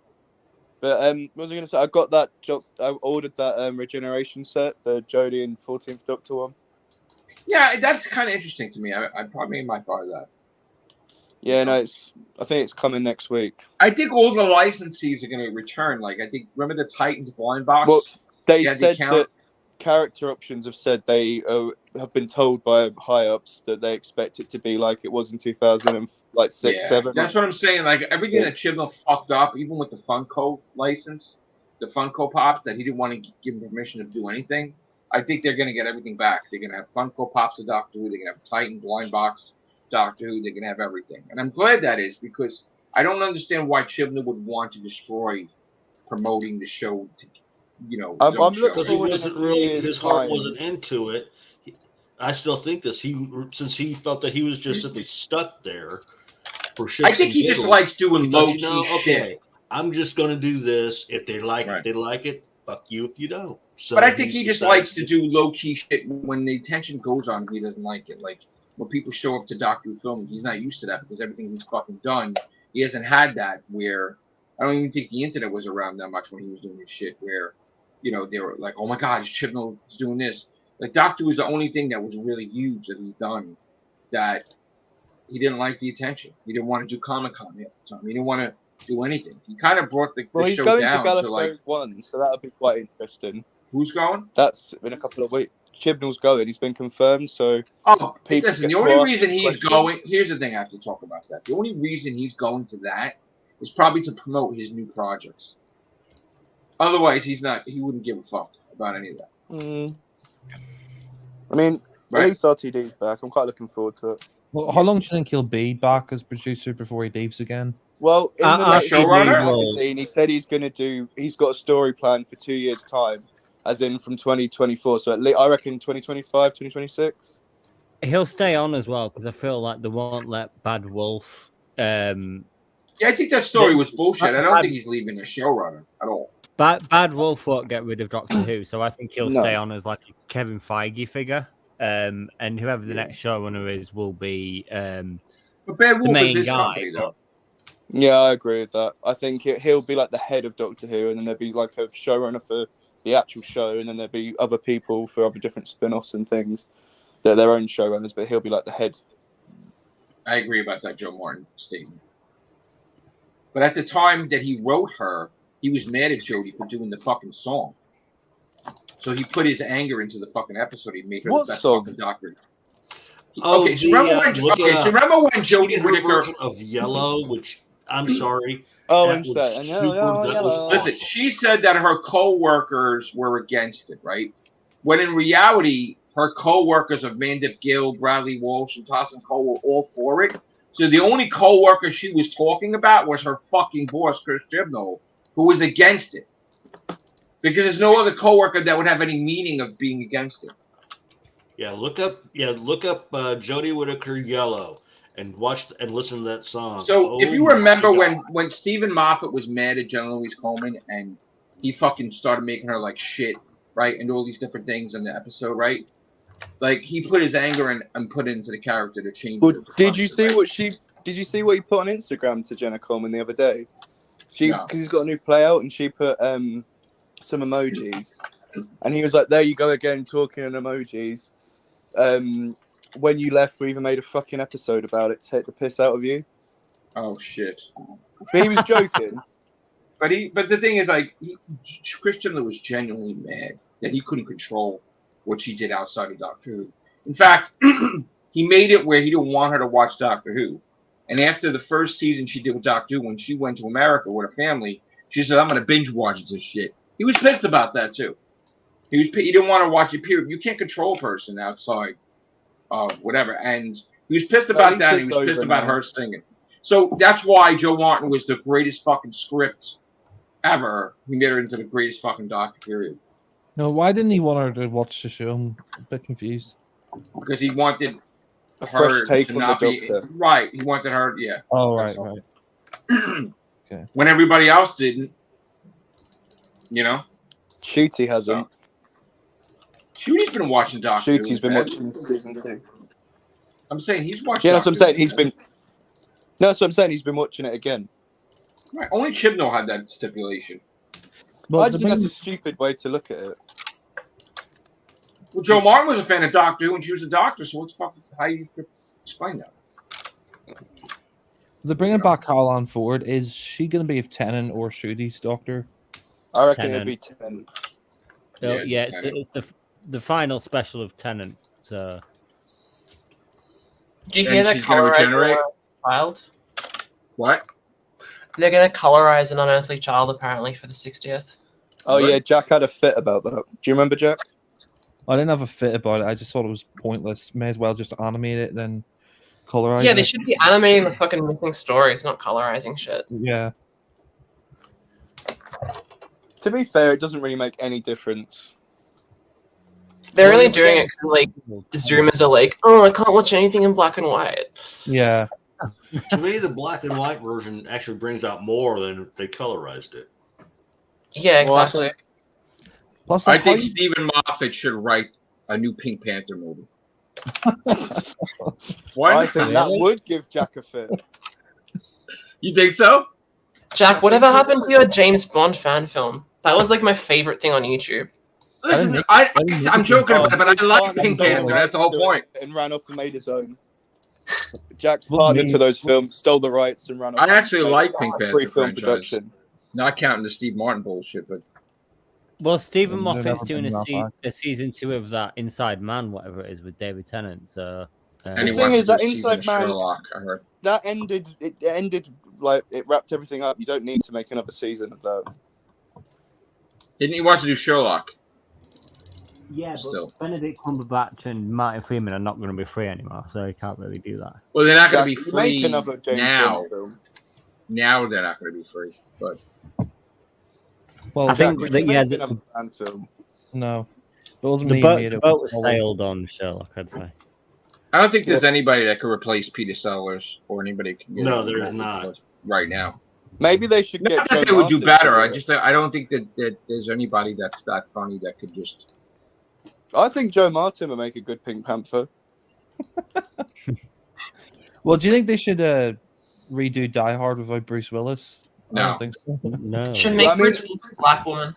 But what was I going to say? I got that. I ordered that regeneration set, the Jodie and 14th Doctor one. Yeah, that's kind of interesting to me. I probably might buy that. Yeah, no, I think it's coming next week. I think all the licensees are going to return. Like, I think, remember the Titans blind box? Well, they said that Character Options have said they have been told by high-ups that they expect it to be like it was in 2006, 7. That's what I'm saying. Like, everything that Chibnall fucked up, even with the Funko license, the Funko Pops, that he didn't want to give them permission to do anything, I think they're going to get everything back. They're going to have Funko Pops of Doctor Who. They're going to have Titan blind box Doctor Who. They're going to have everything. And I'm glad that is, because I don't understand why Chibnall would want to destroy promoting the show to, I'm looking forward to his heart wasn't into it. I still think this. Since he felt that he was just simply stuck there for shit. I think he just likes doing low key shit. I'm just going to do this. If they like it, they like it. Fuck you if you don't. So but I think he just likes to do low key shit. When the attention goes on, he doesn't like it. Like when people show up to Doctor Who filming, he's not used to that because everything he's fucking done, he hasn't had that. Where I don't even think the internet was around that much when he was doing his shit. Where they were like, oh my God, Chibnall's doing this. Like Doctor Who was the only thing that was really huge that he's done that he didn't like the attention. He didn't want to do Comic-Con at the time. He didn't want to do anything. He kind of brought the Well, he's show going down to to Gallifrey like 1, so that'll be quite interesting. Who's going? That's in a couple of weeks. Chibnall's going. He's been confirmed, so people listen, get the to only ask reason the he's question. going, here's the thing I have to talk about that. The only reason he's going to that is probably to promote his new projects. Otherwise, he wouldn't give a fuck about any of that. I mean, Right. at least RTD's back. I'm quite looking forward to it. Well, how long do you think he'll be back as producer before he leaves again? Well, in the latest showrunner? magazine, he said he's got a story plan for 2 years' time, as in from 2024. So at least, I reckon 2025, 2026. He'll stay on as well because I feel like they won't let Bad Wolf. Yeah, I think that story was bullshit. I don't think he's leaving the showrunner at all. Bad Wolf won't get rid of Doctor Who, so I think he'll No. stay on as like a Kevin Feige figure. And whoever the next showrunner is will be But Bad the Wolf is main his guy. company, though. But Yeah, I agree with that. I think he'll be like the head of Doctor Who, and then there'll be like a showrunner for the actual show, and then there'll be other people for other different spin-offs and things. They're their own showrunners, but he'll be like the head. I agree about that Joe Martin statement. But at the time that he wrote her, he was mad at Jodie for doing the fucking song. So he put his anger into the fucking episode. He made her What the best song? fucking doctor. Oh, Okay, so remember when Jodie She did her Whittaker? version of Yellow, which I'm sorry. Oh, that and was so super. That was Listen, awesome. she said that her co-workers were against it, right? When in reality, her co-workers of Mandip Gill, Bradley Walsh, and Tossin Cole were all for it. So the only co-worker she was talking about was her fucking boss, Chris Chibnall, who was against it. Because there's no other co-worker that would have any meaning of being against it. Yeah, look up Jodie Whittaker Yellow and watch and listen to that song. So if you my remember God. when Stephen Moffat was mad at Jenna Louise Coleman and he fucking started making her like shit, right, and all these different things in the episode, right? Like he put his anger and put it into the character to change. Well, it. did you see what he put on Instagram to Jenna Coleman the other day? Because he's got a new play out, and she put some emojis, and he was like, "There you go again, talking in emojis. When you left, we even made a fucking episode about it. Take the piss out of you." Oh shit! But he was joking. But the thing is, like, Chris Chibnall was genuinely mad that he couldn't control what she did outside of Doctor Who. In fact, he made it where he didn't want her to watch Doctor Who. And after the first season she did with Doctor Who, when she went to America with her family, she said, "I'm going to binge watch this shit." He was pissed about that too. He didn't want to watch it. Period. You can't control a person outside of whatever. And he was pissed about that. And he was pissed about her singing. So that's why Joe Martin was the greatest fucking script ever. He made her into the greatest fucking Doctor. Period. No, why didn't he want her to watch the show? I'm a bit confused. Because he wanted A her fresh take to on not the be Doctor. right. He wanted her, yeah. Oh, That's right, all. right. Okay. When everybody else didn't, you know. Shooty hasn't. Shooty's been watching Doctor Who. Shooty's been man. watching season 2. I'm saying he's watching. Yeah, that's what I'm Doctor saying. Who, He's man. been. No, that's what I'm saying. He's been watching it again. Right. Only Chibnall had that stipulation. Well, I the just think that's main- a stupid way to look at it. Well, Joe Martin was a fan of Doctor Who, and she was a doctor. So what's fucking how you explain that? the bringing back Caroline Ford, is she going to be a Tennant or Shooty's Doctor? I reckon Tennant. it'd be 10. So, Yeah, yeah, Tennant. it's the final special of Tennant. So Do you And hear that she's gonna colorize regenerate? a child? What? They're going to colorize an unearthly child apparently for the 60th. Oh, What? yeah, Jack had a fit about that. Do you remember, Jack? I didn't have a fit about it. I just thought it was pointless. May as well just animate it than colorize Yeah, it. they should be animating the fucking missing stories, not colorizing shit. Yeah. To be fair, it doesn't really make any difference. They're Well, really yeah, doing it 'cause, like, Zoomers are like, oh, I can't watch anything in black and white. Yeah. To me, the black and white version actually brings out more than if they colorized it. Yeah, Well, I exactly. Plus, I the think height- Stephen Moffat should write a new Pink Panther movie. What? I think that would give Jack a fit. You think so? Jack, whatever happened to your James Bond fan film? That was like my favorite thing on YouTube. Listen, I'm joking about it, but I like Pink Panther. That's the whole point. And ran off and made his own. Jack's partner to those films stole the rights and ran off. I actually like Pink Panther free film franchise. production. Not counting the Steve Martin bullshit, but well, Stephen Moffat's doing a season 2 of that Inside Man, whatever it is, with David Tennant. So the thing is that Inside Man, that ended. It ended like it wrapped everything up. You don't need to make another season of that. Didn't he want to do Sherlock? Yeah, but Benedict Cumberbatch and Martin Freeman are not going to be free anymore, so he can't really do that. Well, they're not going to be free make another James Bond film. Now they're not going to be free, but well, I think that another fan film. No, the boat was sailed on Sherlock, I'd say. I don't think there's anybody that could replace Peter Sellers or anybody. No, there's not right now. Maybe they should get. Not that they would do better. I don't think that there's anybody that's that funny that could just. I think Joe Martin would make a good Pink Panther. Well, do you think they should redo Die Hard without Bruce Willis? No. I don't think so. No. Should make Bruce Willis a black woman.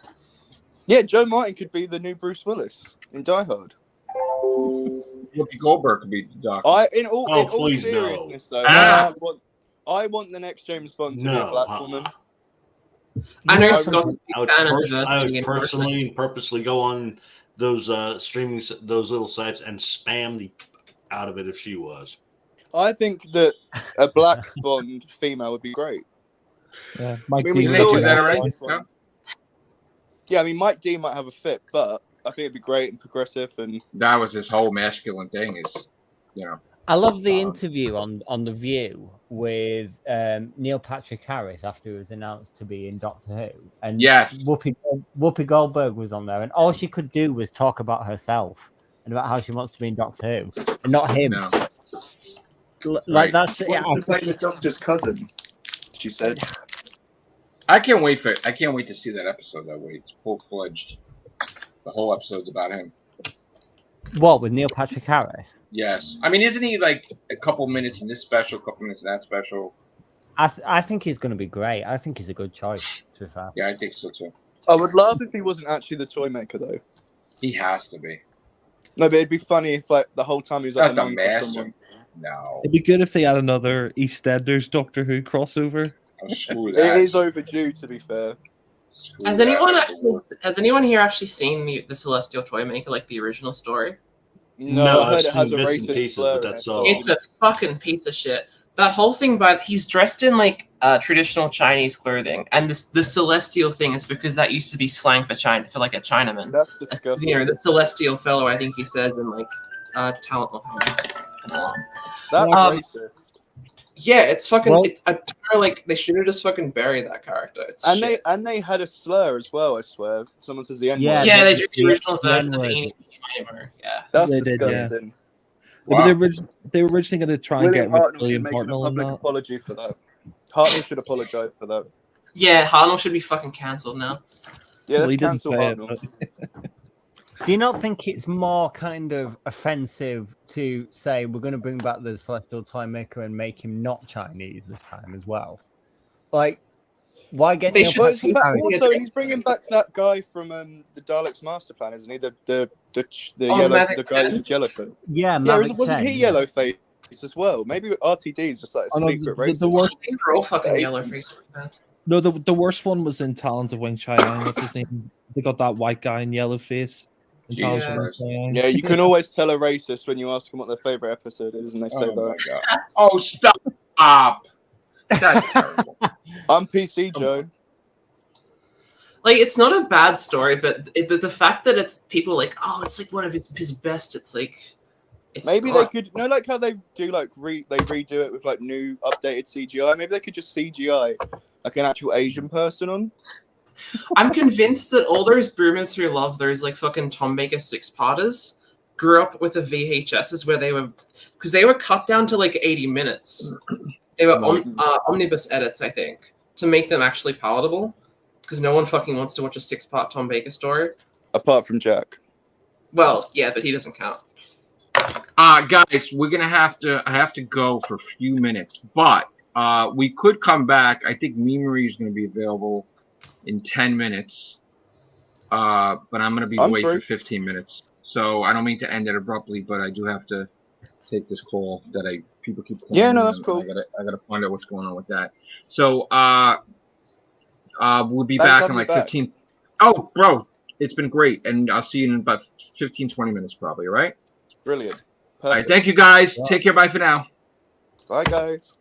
Yeah, Joe Martin could be the new Bruce Willis in Die Hard. Whoopi Goldberg could be the Doctor. In all seriousness, though, I want the next James Bond to be a black woman. I know Scott's a big fan of I would personally purposely go on those those little sites and spam the out of it if she was. I think that a black Bond female would be great. Yeah, Mike D. Yeah, I mean, Mike D might have a fit, but I think it'd be great and progressive. And that was his whole masculine thing. Is I love the interview on The View with Neil Patrick Harris after he was announced to be in Doctor Who, and Whoopi Goldberg was on there, and all she could do was talk about herself and about how she wants to be in Doctor Who, and not him. No. Like that's the Doctor's cousin. She said. I can't wait to see that episode that way. It's full-fledged. The whole episode's about him. What, with Neil Patrick Harris? Yes. I mean, isn't he like a couple minutes in this special, a couple minutes in that special? I think he's going to be great. I think he's a good choice, to be fair. Yeah, I think so too. I would love if he wasn't actually the toy maker, though. He has to be. No, but it'd be funny if, like, the whole time he was like the master. No. It'd be good if they had another EastEnders Doctor Who crossover. Oh, screw that. It is overdue, to be fair. Has anyone here actually seen the Celestial Toymaker, like the original story? No, I heard it has a racist slur. It's a fucking piece of shit. That whole thing, he's dressed in like traditional Chinese clothing, and the Celestial thing is because that used to be slang for like a Chinaman. That's disgusting. You know, the Celestial fellow, I think he says in like talent. That's racist. Yeah, it's fucking. Well, it's like they should have just fucking buried that character. They had a slur as well. I swear, someone says the N word. Yeah, they did the original version of the N word. Yeah, that's disgusting. Wow. They were originally going to try and get William Hartnell a public apology for that. Hartnell should apologize for that. Yeah, Hartnell should be fucking cancelled now. Yeah, let's cancel Hartnell. Do you not think it's more kind of offensive to say we're going to bring back the Celestial Toymaker and make him not Chinese this time as well? Like, why get? Also, he's bringing back that guy from the Daleks Master Plan, isn't he? The guy with yellow face. Yeah, wasn't he yellow face as well? Maybe RTD is just like a secret racist. The worst, they were all fucking yellow face. No, the worst one was in Talons of Wing Chai. What's his name? They got that white guy in yellow face. Yeah, you can always tell a racist when you ask them what their favorite episode is, and they say that. Oh, stop! That's terrible. I'm PC Joe. Like, it's not a bad story, but the fact that it's people like, oh, it's like one of his best. It's like, maybe they could, like how they do, like they redo it with like new updated CGI. Maybe they could just CGI like an actual Asian person on. I'm convinced that all those boomers who love those like fucking Tom Baker 6-parters grew up with the VHSs where they were cut down to like 80 minutes. They were omnibus edits, I think, to make them actually palatable. Because no one fucking wants to watch a 6-part Tom Baker story. Apart from Jack. Well, yeah, but he doesn't count. Guys, I have to go for a few minutes, but we could come back. I think Memory is going to be available in 10 minutes. but I'm gonna be I'm away free. for 15 minutes. So I don't mean to end it abruptly, but I do have to take this call that people keep calling. Yeah, no, me, that's and cool. I gotta find out what's going on with that. So we'll be Thanks for back in having me like back. 15. Oh, bro, it's been great, and I'll see you in about 15, 20 minutes probably. All right. Brilliant. All right. Perfect. Thank you guys. Yeah. Take care. Bye for now. Bye, guys.